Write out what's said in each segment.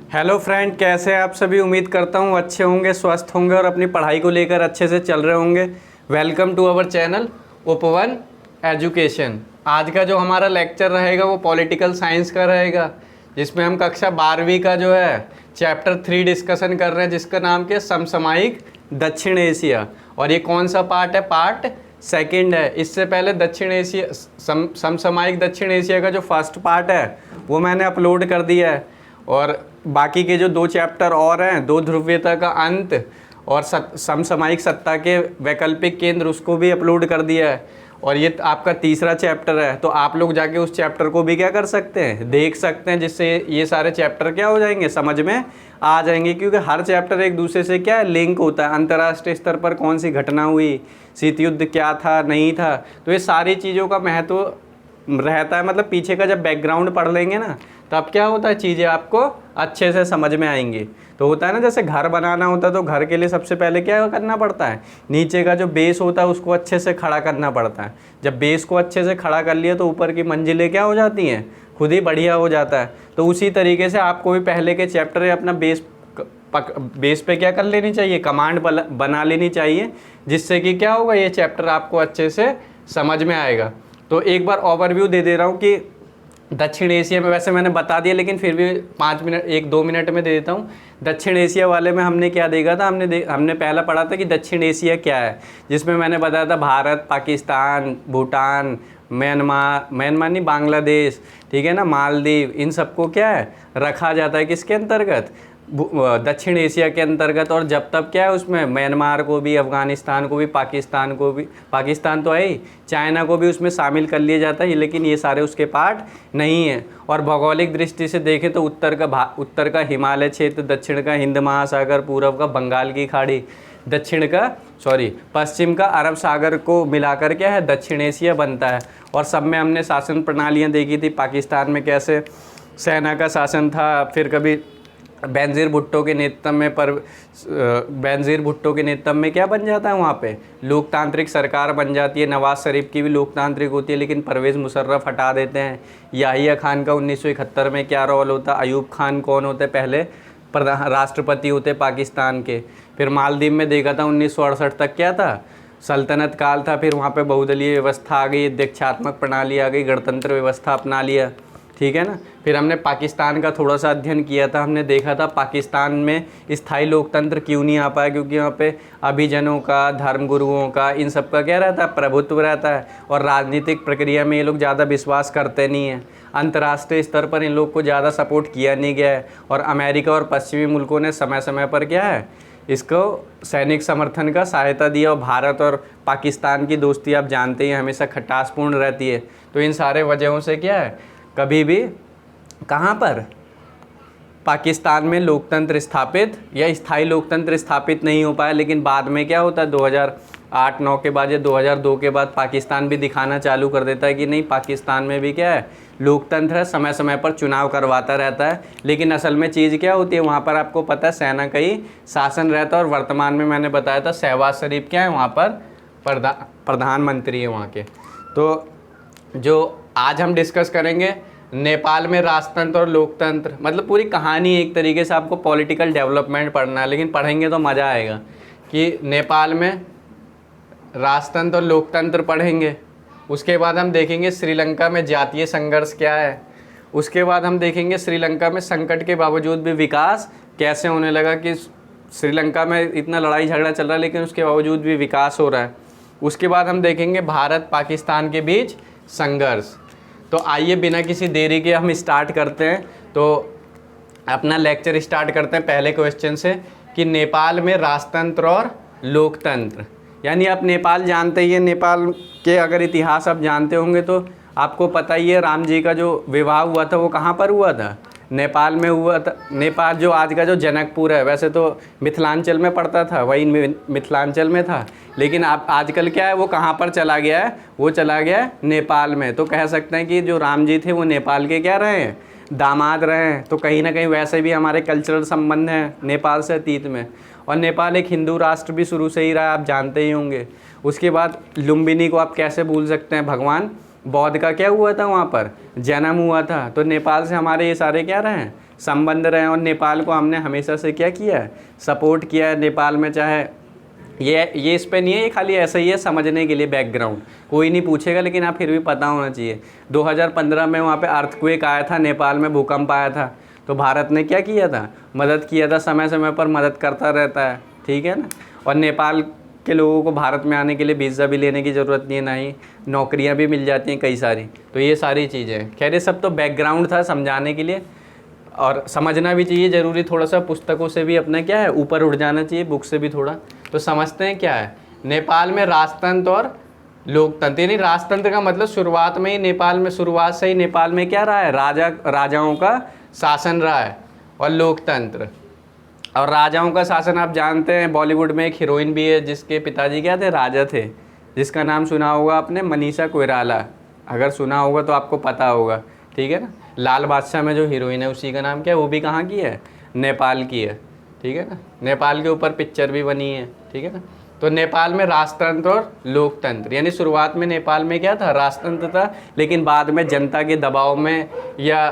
Hello friend, कैसे हैं आप सभी। उम्मीद करता हूँ अच्छे होंगे, स्वस्थ होंगे और अपनी पढ़ाई को लेकर अच्छे से चल रहे होंगे। वेलकम टू अवर चैनल उपवन एजुकेशन। आज का जो हमारा लेक्चर रहेगा वो पॉलिटिकल साइंस का रहेगा, जिसमें हम कक्षा 12वीं का जो है चैप्टर 3 डिस्कशन कर रहे हैं, जिसका नाम क्या, समसामयिक दक्षिण एशिया। और ये कौन सा पार्ट है? पार्ट सेकंड है। इससे पहले दक्षिण एशिया समसामयिक दक्षिण एशिया का जो फर्स्ट पार्ट है वो मैंने अपलोड कर दिया है, और बाकी के जो 2 चैप्टर और हैं, 2 ध्रुवीयता का अंत और समसामयिक सत्ता के वैकल्पिक केंद्र, उसको भी अपलोड कर दिया है। और ये आपका तीसरा चैप्टर है, तो आप लोग जाके उस चैप्टर को भी क्या कर सकते हैं, देख सकते हैं, जिससे ये सारे चैप्टर क्या हो जाएंगे, समझ में आ जाएंगे। क्योंकि हर चैप्टर एक दूसरे से क्या लिंक होता है। अंतर्राष्ट्रीय स्तर पर कौन सी घटना हुई, शीत युद्ध क्या था, नहीं था, तो ये सारी चीज़ों का महत्व रहता है। मतलब पीछे का जब बैकग्राउंड पढ़ लेंगे ना, तब क्या होता है, चीज़ें आपको अच्छे से समझ में आएंगी। तो होता है ना, जैसे घर बनाना होता है तो घर के लिए सबसे पहले क्या करना पड़ता है, नीचे का जो बेस होता है उसको अच्छे से खड़ा करना पड़ता है। जब बेस को अच्छे से खड़ा कर लिया तो ऊपर की मंजिलें क्या हो जाती हैं, खुद ही बढ़िया हो जाता है। तो उसी तरीके से आपको भी पहले के चैप्टर या अपना बेस पे क्या कर लेनी चाहिए, कमांड बना लेनी चाहिए, जिससे कि क्या होगा, ये चैप्टर आपको अच्छे से समझ में आएगा। तो एक बार ओवरव्यू दे रहा हूँ कि दक्षिण एशिया में, वैसे मैंने बता दिया लेकिन फिर भी 5 मिनट 1-2 मिनट में दे देता हूँ। दक्षिण एशिया वाले में हमने क्या देखा था, हमने पहला पढ़ा था कि दक्षिण एशिया क्या है, जिसमें मैंने बताया था भारत, पाकिस्तान, भूटान, म्यांमार नहीं, बांग्लादेश, ठीक है ना, मालदीव, इन सबको क्या है रखा जाता है किसके अंतर्गत, दक्षिण एशिया के अंतर्गत। और जब तब क्या है उसमें म्यांमार को भी, अफ़गानिस्तान को भी, पाकिस्तान को भी, पाकिस्तान तो है ही, चाइना को भी उसमें शामिल कर लिया जाता है, लेकिन ये सारे उसके पार्ट नहीं है। और भौगोलिक दृष्टि से देखें तो उत्तर का हिमालय क्षेत्र, दक्षिण का हिंद महासागर, पूर्व का बंगाल की खाड़ी, पश्चिम का अरब सागर को मिलाकर क्या है, दक्षिण एशिया बनता है। और सब में हमने शासन प्रणालियाँ देखी थी। पाकिस्तान में कैसे सेना का शासन था, फिर कभी बेनज़ीर भुट्टो के नेतृत्व में क्या बन जाता है, वहाँ पे लोकतांत्रिक सरकार बन जाती है। नवाज शरीफ की भी लोकतांत्रिक होती है, लेकिन परवेज़ मुशर्रफ हटा देते हैं। याहिया खान का 1971 में क्या रोल होता है। अयूब खान कौन होते, पहले राष्ट्रपति होते पाकिस्तान के। फिर मालदीव में देखा था 1968 तक क्या था, सल्तनत काल था। फिर वहाँ पे बहुदलीय व्यवस्था आ गई, अध्यक्षात्मक प्रणाली आ गई, गणतंत्र व्यवस्था अपना लिया, ठीक है ना। फिर हमने पाकिस्तान का थोड़ा सा अध्ययन किया था। हमने देखा था पाकिस्तान में स्थायी लोकतंत्र क्यों नहीं आ पाया, क्योंकि यहाँ पे अभिजनों का, धर्मगुरुओं का, इन सब का क्या रहता है, प्रभुत्व रहता है। और राजनीतिक प्रक्रिया में ये लोग ज़्यादा विश्वास करते नहीं हैं। अंतर्राष्ट्रीय स्तर पर इन लोग को ज़्यादा सपोर्ट किया नहीं गया है। और अमेरिका और पश्चिमी मुल्कों ने समय समय पर क्या है, इसको सैनिक समर्थन का सहायता दिया। और भारत और पाकिस्तान की दोस्ती आप जानते हैं हमेशा खटासपूर्ण रहती है। तो इन सारे वजहों से क्या है, कभी भी कहाँ पर पाकिस्तान में लोकतंत्र स्थापित या स्थायी लोकतंत्र स्थापित नहीं हो पाया। लेकिन बाद में क्या होता है, 2008-9 के बाद या 2002 के बाद पाकिस्तान भी दिखाना चालू कर देता है कि नहीं, पाकिस्तान में भी क्या है, लोकतंत्र है, समय समय पर चुनाव करवाता रहता है। लेकिन असल में चीज़ क्या होती है, वहाँ पर आपको पता है सेना का ही शासन रहता है। और वर्तमान में मैंने बताया था शहबाज शरीफ क्या है, वहाँ पर प्रधानमंत्री है वहाँ के। तो जो आज हम डिस्कस करेंगे, नेपाल में राजतंत्र और लोकतंत्र, मतलब पूरी कहानी एक तरीके से आपको पॉलिटिकल डेवलपमेंट पढ़ना है, लेकिन पढ़ेंगे तो मज़ा आएगा कि नेपाल में राजतंत्र और लोकतंत्र पढ़ेंगे। उसके बाद हम देखेंगे श्रीलंका में जातीय संघर्ष क्या है। उसके बाद हम देखेंगे श्रीलंका में संकट के बावजूद भी विकास कैसे होने लगा, कि श्रीलंका में इतना लड़ाई झगड़ा चल रहा है लेकिन उसके बावजूद भी विकास हो रहा है। उसके बाद हम देखेंगे भारत पाकिस्तान के बीच संघर्ष। तो आइए बिना किसी देरी के हम स्टार्ट करते हैं। तो अपना लेक्चर स्टार्ट करते हैं पहले क्वेश्चन से, कि नेपाल में राजतंत्र और लोकतंत्र, यानी आप नेपाल जानते ही हैं। नेपाल के अगर इतिहास आप जानते होंगे तो आपको पता ही है, राम जी का जो विवाह हुआ था वो कहाँ पर हुआ था, नेपाल में हुआ था। नेपाल जो आज का जो जनकपुर है, वैसे तो मिथिलांचल में पड़ता था, वही मिथिलांचल में था, लेकिन आप आजकल क्या है, वो कहाँ पर चला गया है, वो चला गया है नेपाल में। तो कह सकते हैं कि जो राम जी थे वो नेपाल के क्या रहे हैं, दामाद रहे हैं। तो कहीं ना कहीं वैसे भी हमारे कल्चरल संबंध हैं नेपाल से अतीत में। और नेपाल एक हिंदू राष्ट्र भी शुरू से ही रहा, आप जानते ही होंगे। उसके बाद लुम्बिनी को आप कैसे भूल सकते हैं, भगवान बौद्ध का क्या हुआ था, वहाँ पर जन्म हुआ था। तो नेपाल से हमारे ये सारे क्या रहे हैं, संबंध रहे हैं और नेपाल को हमने हमेशा से क्या किया है, सपोर्ट किया है। नेपाल में चाहे ये इस पे नहीं है, ये खाली ऐसा ही है समझने के लिए, बैकग्राउंड कोई नहीं पूछेगा, लेकिन आप फिर भी पता होना चाहिए। 2015 में वहाँ पे अर्थक्वेक आया था, नेपाल में भूकंप आया था, तो भारत ने क्या किया था, मदद किया था, समय समय पर मदद करता रहता है, ठीक है ना। और नेपाल के लोगों को भारत में आने के लिए वीज़ा भी लेने की ज़रूरत नहीं है, ना ही नौकरियाँ भी मिल जाती हैं कई सारी। तो ये सारी चीज़ें, खैर ये सब तो बैकग्राउंड था समझाने के लिए, और समझना भी चाहिए ज़रूरी, थोड़ा सा पुस्तकों से भी अपना क्या है ऊपर उठ जाना चाहिए, बुक से भी थोड़ा। तो समझते हैं क्या है नेपाल में राजतंत्र और लोकतंत्र। यानी राजतंत्र का मतलब शुरुआत में ही नेपाल में, शुरुआत से ही नेपाल में क्या रहा है, राजाओं का शासन रहा है। और लोकतंत्र और राजाओं का शासन आप जानते हैं, बॉलीवुड में एक हीरोइन भी है जिसके पिताजी क्या थे, राजा थे, जिसका नाम सुना होगा आपने, मनीषा कोइराला। अगर सुना होगा तो आपको पता होगा, ठीक है ना। लाल बादशाह में जो हीरोइन है उसी का नाम क्या है, वो भी कहाँ की है, नेपाल की है, ठीक है ना। नेपाल के ऊपर पिक्चर भी बनी है, ठीक है ना। तो नेपाल में राजतंत्र और लोकतंत्र, यानी शुरुआत में नेपाल में क्या था, राजतंत्र था, लेकिन बाद में जनता के दबाव में या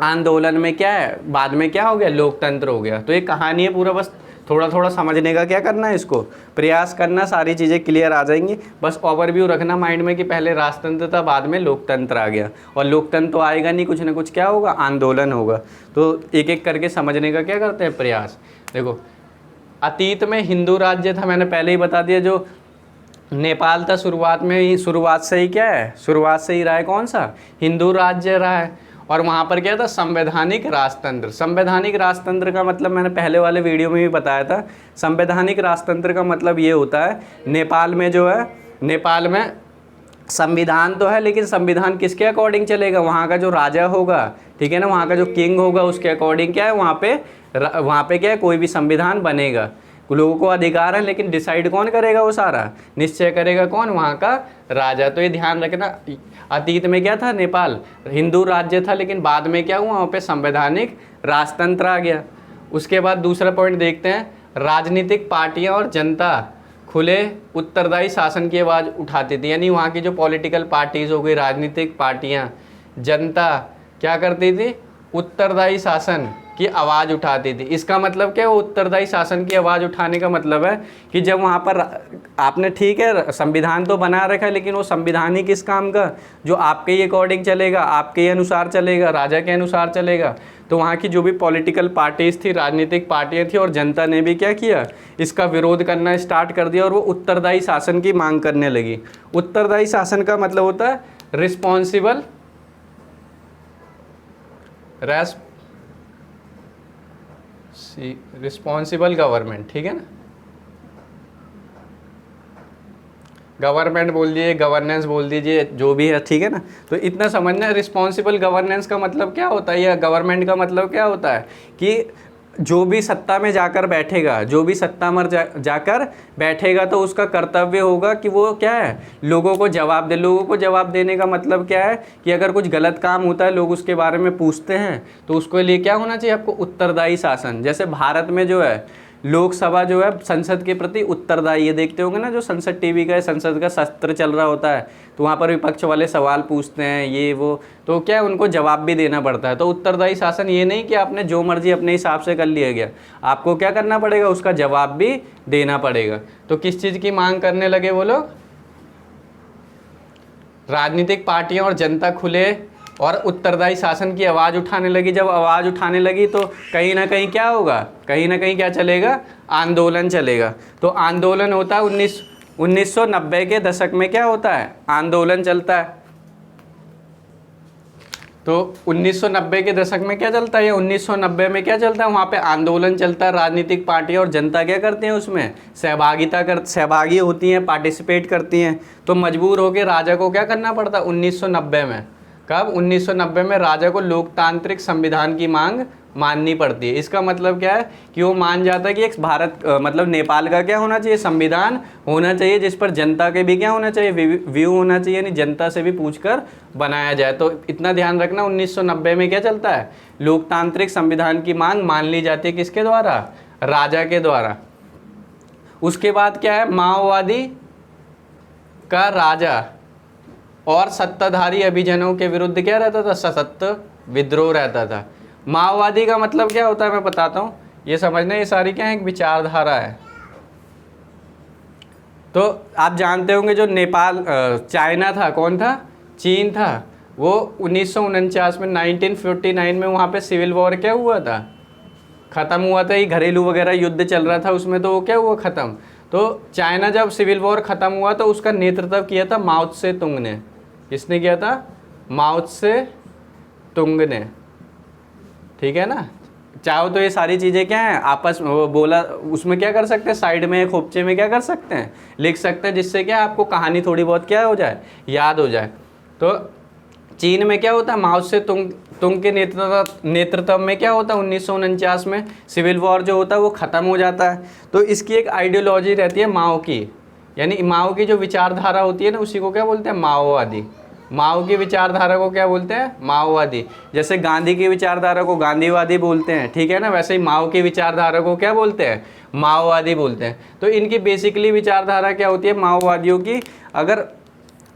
आंदोलन में क्या है, बाद में क्या हो गया, लोकतंत्र हो गया। तो ये कहानी है पूरा, बस थोड़ा थोड़ा समझने का क्या करना है, इसको प्रयास करना, सारी चीज़ें क्लियर आ जाएंगी। बस ओवरव्यू रखना माइंड में कि पहले राजतंत्र था, बाद में लोकतंत्र आ गया। और लोकतंत्र तो आएगा नहीं, कुछ ना कुछ क्या होगा, आंदोलन होगा। तो एक एक करके समझने का क्या करते हैं, प्रयास। देखो अतीत में हिंदू राज्य था, मैंने पहले ही बता दिया। जो नेपाल था शुरुआत में ही, शुरुआत से ही क्या है, शुरुआत से ही रहा है कौन सा, हिंदू राज्य रहा है। और वहाँ पर क्या था, संवैधानिक राजतंत्र। संवैधानिक राजतंत्र का मतलब मैंने पहले वाले वीडियो में भी बताया था। संवैधानिक राजतंत्र का मतलब ये होता है, नेपाल में जो है, नेपाल में संविधान तो है, लेकिन संविधान किसके अकॉर्डिंग चलेगा, वहाँ का जो राजा होगा, ठीक है ना, वहाँ का जो किंग होगा उसके अकॉर्डिंग क्या है, वहाँ पे क्या है, कोई भी संविधान बनेगा। लोगों को अधिकार है, लेकिन डिसाइड कौन करेगा, वो सारा निश्चय करेगा कौन, वहाँ का राजा। तो ये ध्यान रखना, अतीत में क्या था, नेपाल हिंदू राज्य था, लेकिन बाद में क्या हुआ, वहाँ पे संवैधानिक राजतंत्र आ गया। उसके बाद दूसरा पॉइंट देखते हैं, राजनीतिक पार्टियाँ और जनता खुले उत्तरदायी शासन की आवाज़ उठाती थी। यानी वहाँ की जो पॉलिटिकल पार्टीज़ हो गई, राजनीतिक पार्टियाँ, जनता क्या करती थी, उत्तरदायी शासन की आवाज़ उठाती थी। इसका मतलब क्या है, वो उत्तरदायी शासन की आवाज़ उठाने का मतलब है कि जब वहाँ पर आपने, ठीक है संविधान तो बना रखा है, लेकिन वो संविधान ही किस काम का, जो आपके ही अकॉर्डिंग चलेगा, आपके ही अनुसार चलेगा, राजा के अनुसार चलेगा। तो वहाँ की जो भी पॉलिटिकल पार्टीज़ थी, राजनीतिक पार्टियाँ थी, और जनता ने भी क्या किया, इसका विरोध करना स्टार्ट कर दिया, और वो उत्तरदायी शासन की मांग करने लगी। उत्तरदायी शासन का मतलब होता है रिस्पॉन्सिबल गवर्नमेंट, ठीक है ना। गवर्नमेंट बोल दीजिए, गवर्नेंस बोल दीजिए, जो भी है, ठीक है ना। तो इतना समझना, रिस्पॉन्सिबल गवर्नेंस का मतलब क्या होता है, या गवर्नमेंट का मतलब क्या होता है, कि जो भी सत्ता में जाकर बैठेगा, जो भी सत्ता में जाकर बैठेगा, तो उसका कर्तव्य होगा कि वो क्या है, लोगों को जवाब दे। लोगों को जवाब देने का मतलब क्या है, कि अगर कुछ गलत काम होता है, लोग उसके बारे में पूछते हैं, तो उसके लिए क्या होना चाहिए आपको, उत्तरदायी शासन। जैसे भारत में जो है लोकसभा जो है संसद के प्रति उत्तरदायी, ये देखते होंगे ना, जो संसद टीवी का है, संसद का सत्र चल रहा होता है, तो वहाँ पर विपक्ष वाले सवाल पूछते हैं, ये वो, तो क्या है, उनको जवाब भी देना पड़ता है। तो उत्तरदायी शासन ये नहीं कि आपने जो मर्जी अपने हिसाब से कर लिया गया, आपको क्या करना पड़ेगा, उसका जवाब भी देना पड़ेगा। तो किस चीज़ की मांग करने लगे वो लोग, राजनीतिक पार्टियां और जनता खुले और उत्तरदायी शासन की आवाज़ उठाने लगी। जब आवाज़ उठाने लगी तो कहीं ना कहीं क्या होगा, कहीं ना कहीं क्या चलेगा, आंदोलन चलेगा। तो आंदोलन होता है 1990 के दशक में, क्या होता है, आंदोलन चलता है। तो 1990 के दशक में क्या चलता है, या 1990 में क्या चलता है, वहाँ पे आंदोलन चलता है। राजनीतिक पार्टियाँ और जनता क्या करती हैं, उसमें सहभागी होती हैं, पार्टिसिपेट करती हैं। तो मजबूर होकर राजा को क्या करना पड़ता है 1990 में, कब, 1990 में राजा को लोकतांत्रिक संविधान की मांग माननी पड़ती है। इसका मतलब क्या है, कि वो मान जाता है कि एक मतलब नेपाल का क्या होना चाहिए, संविधान होना चाहिए, जिस पर जनता के भी क्या होना चाहिए, व्यू होना चाहिए, यानी जनता से भी पूछकर बनाया जाए। तो इतना ध्यान रखना, 1990 में क्या चलता है, लोकतांत्रिक संविधान की मांग मान ली जाती है, किसके द्वारा, राजा के द्वारा। उसके बाद क्या है, माओवादी का राजा और सत्ताधारी अभिजनों के विरुद्ध क्या रहता था, सशक्त विद्रोह रहता था। माओवादी का मतलब क्या होता है मैं बताता हूँ, ये समझना, ये सारी क्या है, एक विचारधारा है। तो आप जानते होंगे जो नेपाल चाइना था, कौन था, चीन था, वो 1949 में 1949 में वहाँ पे सिविल वॉर क्या हुआ था, ख़त्म हुआ था। ये घरेलू वगैरह युद्ध चल रहा था उसमें, तो वो क्या हुआ, ख़त्म। तो चाइना जब सिविल वॉर ख़त्म हुआ तो उसका नेतृत्व किया था माओ त्से तुंग ने। किसने किया था, माओ त्से तुंग ने, ठीक है ना। चाहो तो ये सारी चीज़ें क्या हैं, आपस में वो बोला, उसमें क्या कर सकते हैं, साइड में खोपचे में क्या कर सकते हैं, लिख सकते हैं, जिससे क्या आपको कहानी थोड़ी बहुत क्या हो जाए, याद हो जाए। तो चीन में क्या होता है, माओ से तुंग के नेतृत्व में क्या होता है, 1949 में सिविल वॉर जो होता है वो ख़त्म हो जाता है। तो इसकी एक आइडियोलॉजी रहती है माओ की, यानी माओ की जो विचारधारा होती है ना, उसी को क्या बोलते हैं, माओवादी। माओ की विचारधारा को क्या बोलते हैं, माओवादी। जैसे गांधी की विचारधारा को गांधीवादी बोलते हैं, ठीक है ना, वैसे ही माओ की विचारधारा को क्या बोलते हैं, माओवादी बोलते हैं। तो इनकी बेसिकली विचारधारा क्या होती है माओवादियों की, अगर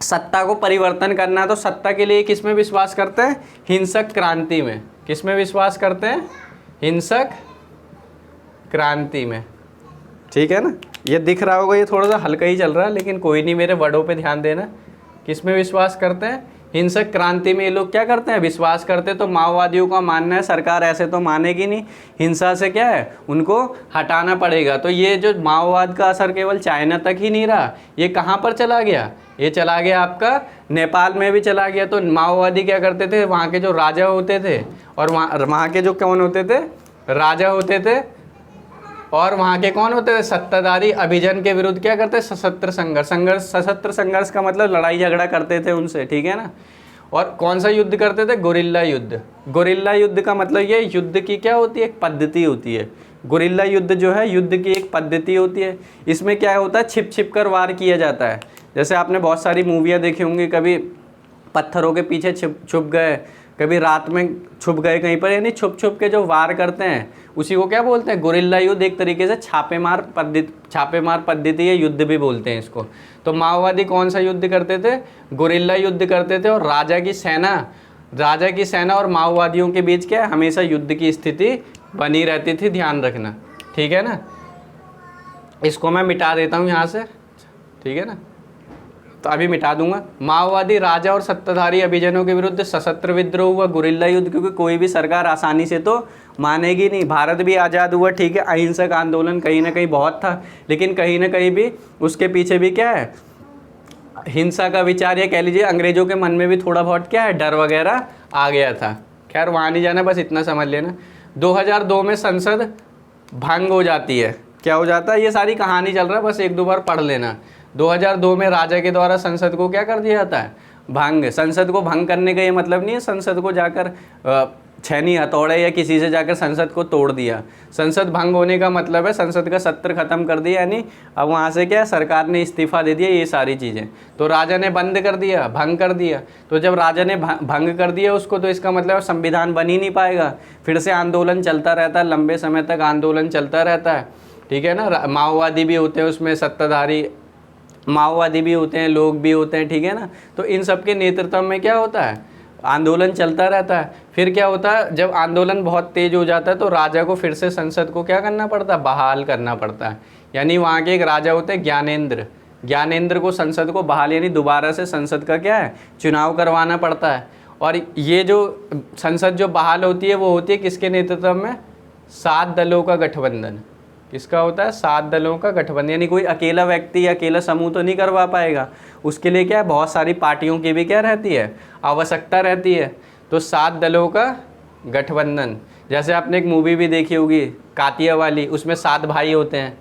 सत्ता को परिवर्तन करना है तो सत्ता के लिए किस में विश्वास करते हैं, हिंसक क्रांति में। किस में विश्वास करते हैं, हिंसक क्रांति में, ठीक है ना। ये दिख रहा होगा, ये थोड़ा सा हल्का ही चल रहा है, लेकिन कोई नहीं, मेरे वर्डों पे ध्यान देना। किस में विश्वास करते हैं, हिंसक क्रांति में ये लोग क्या करते हैं, विश्वास करते हैं। तो माओवादियों का मानना है सरकार ऐसे तो मानेगी नहीं, हिंसा से क्या है, उनको हटाना पड़ेगा। तो ये जो माओवाद का असर केवल चाइना तक ही नहीं रहा, ये कहाँ पर चला गया, ये चला गया आपका नेपाल में भी चला गया। तो माओवादी क्या करते थे, वहाँ के जो राजा होते थे, और वहाँ के जो कौन होते थे, राजा होते थे, और वहाँ के कौन होते थे, सत्ताधारी, अभिजन के विरुद्ध क्या करते, सशस्त्र संघर्ष। सशस्त्र संघर्ष का मतलब लड़ाई झगड़ा करते थे उनसे, ठीक है ना। और कौन सा युद्ध करते थे, गुरिल्ला युद्ध। गुरिल्ला युद्ध का मतलब ये युद्ध की क्या होती है, एक पद्धति होती है। गुरिल्ला युद्ध जो है, युद्ध की एक पद्धति होती है। इसमें क्या होता है, छिप छिप कर वार किया जाता है। जैसे आपने बहुत सारी मूवियाँ देखी होंगी, कभी पत्थरों के पीछे छुप गए, कभी रात में छुप गए कहीं पर, यानी छुप छुप के जो वार करते हैं उसी को क्या बोलते हैं, गुरिल्ला युद्ध। एक तरीके से छापेमार पद्धति या युद्ध भी बोलते हैं इसको। तो माओवादी कौन सा युद्ध करते थे, गुरिल्ला युद्ध करते थे। और राजा की सेना और माओवादियों के बीच क्या है, हमेशा युद्ध की स्थिति बनी रहती थी, ध्यान रखना, ठीक है ना। इसको मैं मिटा देता हूँ यहाँ से, ठीक है ना, तो अभी मिटा दूंगा। माओवादी राजा और सत्ताधारी अभिजनों के विरुद्ध सशस्त्र विद्रोह हुआ, गुरिल्ला युद्ध, क्योंकि कोई भी सरकार आसानी से तो मानेगी नहीं। भारत भी आज़ाद हुआ, ठीक है, अहिंसक आंदोलन कहीं ना कहीं बहुत था, लेकिन कहीं ना कहीं भी उसके पीछे भी क्या है, हिंसा का विचार, या कह लीजिए अंग्रेजों के मन में भी थोड़ा बहुत क्या है, डर वगैरह आ गया था। खैर वहाँ नहीं जाना, बस इतना समझ लेना। 2002 में संसद भंग हो जाती है। क्या हो जाता है, ये सारी कहानी चल रहा है, बस एक दो बार पढ़ लेना। 2002 में राजा के द्वारा संसद को क्या कर दिया जाता है, भंग। संसद को भंग करने का ये मतलब नहीं है संसद को जाकर छैनी हथौड़े या किसी से जाकर संसद को तोड़ दिया। संसद भंग होने का मतलब है संसद का सत्र खत्म कर दिया, यानी अब वहाँ से क्या, सरकार ने इस्तीफा दे दिया, ये सारी चीज़ें। तो राजा ने बंद कर दिया, भंग कर दिया। तो जब राजा ने भंग कर दिया उसको, तो इसका मतलब संविधान बन ही नहीं पाएगा, फिर से आंदोलन चलता रहता है, लंबे समय तक आंदोलन चलता रहता है, ठीक है ना। माओवादी भी होते हैं उसमें, सत्ताधारी माओवादी भी होते हैं, लोग भी होते हैं, ठीक है ना। तो इन सब के नेतृत्व में क्या होता है, आंदोलन चलता रहता है। फिर क्या होता है, जब आंदोलन बहुत तेज हो जाता है तो राजा को फिर से संसद को क्या करना पड़ता है, बहाल करना पड़ता है। यानी वहाँ के एक राजा होते हैं ज्ञानेंद्र को संसद को बहाल, यानी दोबारा से संसद का क्या है, चुनाव करवाना पड़ता है। और ये जो संसद जो बहाल होती है वो होती है किसके नेतृत्व में, 7 दलों का गठबंधन। किसका होता है, 7 दलों का गठबंधन, यानी कोई अकेला व्यक्ति या अकेला समूह तो नहीं करवा पाएगा, उसके लिए क्या है, बहुत सारी पार्टियों की भी क्या रहती है, आवश्यकता रहती है। तो 7 दलों का गठबंधन। जैसे आपने एक मूवी भी देखी होगी कातिया वाली, उसमें 7 भाई होते हैं,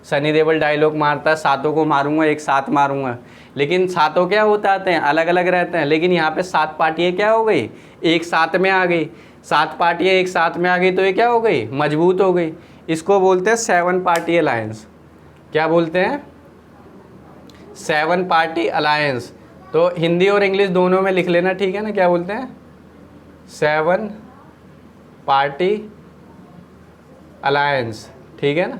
सनी देओल डायलॉग मारता है, 7 को मारूंगा एक साथ मारूंगा, लेकिन 7 क्या होते आते हैं, अलग अलग रहते हैं। लेकिन यहाँ पे 7 पार्टियाँ क्या हो गई, एक साथ में आ गई। 7 पार्टियाँ एक साथ में आ गई तो ये क्या हो गई, मजबूत हो गई। इसको बोलते हैं 7 पार्टी अलायंस। क्या बोलते हैं, 7 पार्टी अलायंस। तो हिंदी और इंग्लिश दोनों में लिख लेना, ठीक है ना। क्या बोलते हैं, 7 पार्टी अलायंस, ठीक है ना,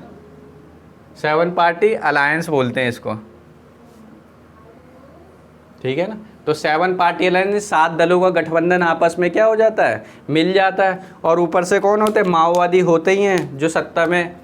7 पार्टी अलायंस बोलते हैं इसको, ठीक है ना। तो 7 पार्टी अलायंस 7 दलों का गठबंधन आपस में क्या हो जाता है, मिल जाता है। और ऊपर से कौन होते हैं, माओवादी होते ही हैं जो सत्ता में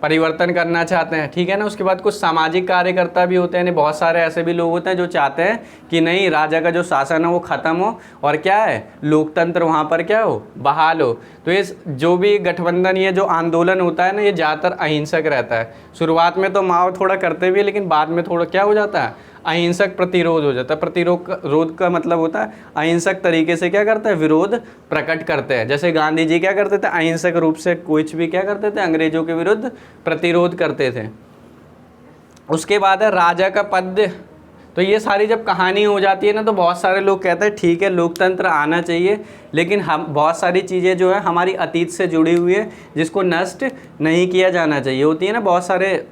परिवर्तन करना चाहते हैं, ठीक है ना। उसके बाद कुछ सामाजिक कार्यकर्ता भी होते हैं, यानी बहुत सारे ऐसे भी लोग होते हैं जो चाहते हैं कि नहीं, राजा का जो शासन है वो ख़त्म हो और क्या है, लोकतंत्र वहाँ पर क्या हो, बहाल हो। तो ये जो भी गठबंधन, ये जो आंदोलन होता है ना, ये ज़्यादातर अहिंसक रहता है। शुरुआत में तो माओ थोड़ा करते भी है, लेकिन बाद में थोड़ा क्या हो जाता है, अहिंसक प्रतिरोध हो जाता है। प्रतिरोध का मतलब होता है अहिंसक तरीके से क्या करते हैं, विरोध प्रकट करते हैं। जैसे गांधी जी क्या करते थे, अहिंसक रूप से कुछ भी क्या करते थे, अंग्रेजों के विरुद्ध प्रतिरोध करते थे। उसके बाद है राजा का पद। तो ये सारी जब कहानी हो जाती है ना, तो बहुत सारे लोग कहते हैं ठीक है लोकतंत्र आना चाहिए, लेकिन हम बहुत सारी चीज़ें जो है हमारी अतीत से जुड़ी हुई है जिसको नष्ट नहीं किया जाना चाहिए। होती है ना बहुत सारे,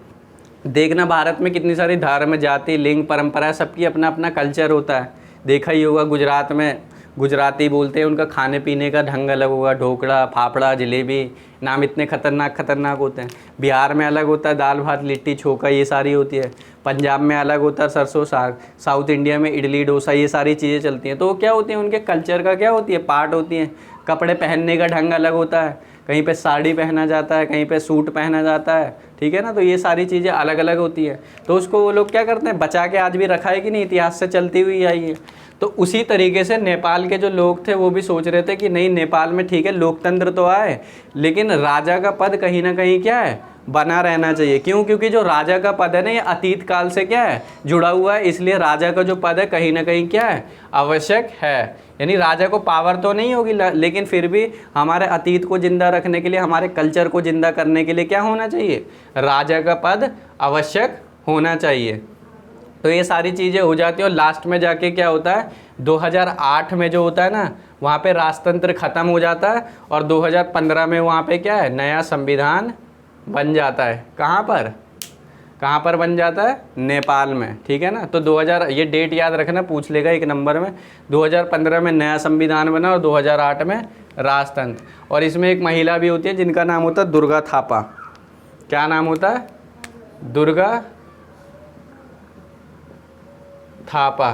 देखना भारत में कितनी सारी धर्म, जाति, लिंग, परंपरा, सबकी अपना अपना कल्चर होता है। देखा ही होगा गुजरात में गुजराती बोलते हैं, उनका खाने पीने का ढंग अलग होगा, ढोकड़ा, फाफड़ा, जलेबी, नाम इतने खतरनाक होते हैं। बिहार में अलग होता है, दाल भात लिट्टी चोखा, ये सारी होती है। पंजाब में अलग होता है, सरसों साग। साउथ इंडिया में इडली डोसा, ये सारी चीज़ें चलती हैं। तो वो क्या होती हैं, उनके कल्चर का क्या होती है, पार्ट होती हैं। कपड़े पहनने का ढंग अलग होता है, कहीं पे साड़ी पहना जाता है, कहीं पे सूट पहना जाता है, ठीक है ना। तो ये सारी चीज़ें अलग अलग होती है। तो उसको वो लोग क्या करते हैं, बचा के आज भी रखा है कि नहीं, इतिहास से चलती हुई आई है। तो उसी तरीके से नेपाल के जो लोग थे वो भी सोच रहे थे कि नहीं, नेपाल में ठीक है लोकतंत्र तो आए, लेकिन राजा का पद कहीं ना कहीं क्या है, बना रहना चाहिए। क्यों? क्योंकि जो राजा का पद है ना, ये अतीत काल से क्या है, जुड़ा हुआ है। इसलिए राजा का जो पद है कहीं ना कहीं क्या है, आवश्यक है। यानी राजा को पावर तो नहीं होगी, लेकिन फिर भी हमारे अतीत को जिंदा रखने के लिए, हमारे कल्चर को जिंदा करने के लिए क्या होना चाहिए, राजा का पद आवश्यक होना चाहिए। तो ये सारी चीज़ें हो जाती हैं और लास्ट में जाके क्या होता है, 2008 में जो होता है ना, वहाँ पे राजतंत्र ख़त्म हो जाता है और 2015 में वहाँ पे क्या है, नया संविधान बन जाता है। कहाँ पर बन जाता है, नेपाल में, ठीक है ना। तो 2000, ये डेट याद रखना, पूछ लेगा एक नंबर में। 2015 में नया संविधान बना और 2008 में राजतंत्र। और इसमें एक महिला भी होती है जिनका नाम होता है दुर्गा थापा। क्या नाम होता है, दुर्गा थापा।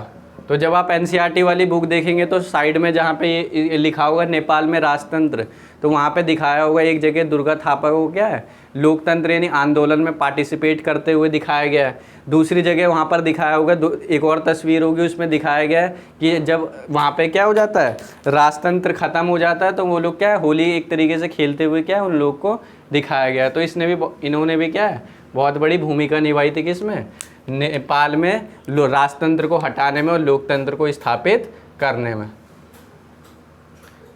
तो जब आप एनसीईआरटी वाली बुक देखेंगे तो साइड में जहाँ पे ये लिखा होगा नेपाल में राजतंत्र, तो वहाँ पे दिखाया होगा एक जगह दुर्गा थापा को क्या है, लोकतंत्र यानी आंदोलन में पार्टिसिपेट करते हुए दिखाया गया है। दूसरी जगह वहाँ पर दिखाया होगा, एक और तस्वीर होगी उसमें दिखाया गया है कि जब वहाँ पे क्या हो जाता है, राजतंत्र ख़त्म हो जाता है, तो वो लोग क्या है, होली एक तरीके से खेलते हुए क्या है, उन लोग को दिखाया गया है। तो इन्होंने भी क्या है, बहुत बड़ी भूमिका निभाई थी किसमें, नेपाल में राजतंत्र को हटाने में और लोकतंत्र को स्थापित करने में।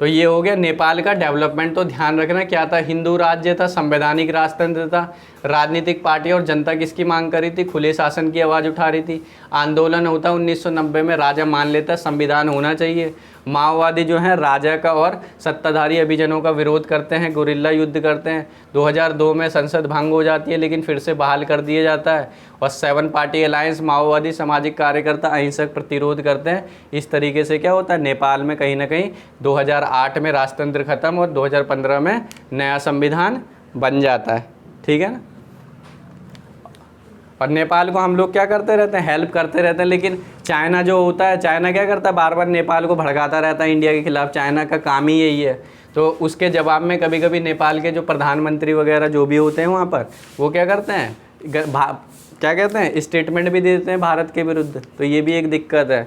तो ये हो गया नेपाल का डेवलपमेंट। तो ध्यान रखना क्या था, हिंदू राज्य था, संवैधानिक राजतंत्र था, राजनीतिक पार्टी और जनता किसकी मांग कर रही थी, खुले शासन की आवाज़ उठा रही थी। आंदोलन होता 1990 में, राजा मान लेता संविधान होना चाहिए। माओवादी जो हैं राजा का और सत्ताधारी अभिजनों का विरोध करते हैं, गुरिल्ला युद्ध करते हैं। 2002 में संसद भंग हो जाती है, लेकिन फिर से बहाल कर दिया जाता है। और 7 पार्टी अलायंस, माओवादी, सामाजिक कार्यकर्ता अहिंसक प्रतिरोध करते हैं। इस तरीके से क्या होता है, नेपाल में कहीं ना कहीं 2008 में राजतंत्र खत्म और 2015 में नया संविधान बन जाता है, ठीक है ना। और नेपाल को हम लोग क्या करते रहते हैं, हेल्प करते रहते हैं। लेकिन चाइना जो होता है, चाइना क्या करता है, बार बार नेपाल को भड़काता रहता है इंडिया के खिलाफ। चाइना का काम ही यही है। तो उसके जवाब में कभी कभी नेपाल के जो प्रधानमंत्री वगैरह जो भी होते हैं वहाँ पर, वो क्या करते हैं, क्या कहते हैं, स्टेटमेंट भी दे देते हैं भारत के विरुद्ध। तो ये भी एक दिक्कत है।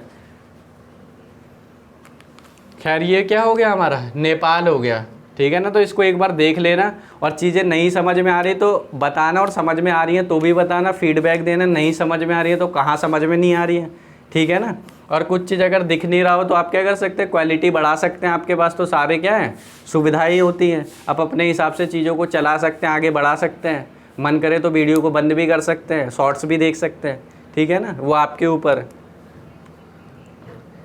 खैर ये क्या हो गया, हमारा नेपाल हो गया, ठीक है ना। तो इसको एक बार देख लेना, और चीज़ें नहीं समझ में आ रही तो बताना, और समझ में आ रही है तो भी बताना, फीडबैक देना। नहीं समझ में आ रही है तो कहाँ समझ में नहीं आ रही है, ठीक है ना। और कुछ चीज़ अगर दिख नहीं रहा हो तो आप क्या कर सकते हैं, क्वालिटी बढ़ा सकते हैं। आपके पास तो सारे क्या हैं, सुविधाएं होती हैं। आप अपने हिसाब से चीज़ों को चला सकते हैं, आगे बढ़ा सकते हैं। मन करे तो वीडियो को बंद भी कर सकते हैं, शॉर्ट्स भी देख सकते हैं, ठीक है ना, वो आपके ऊपर।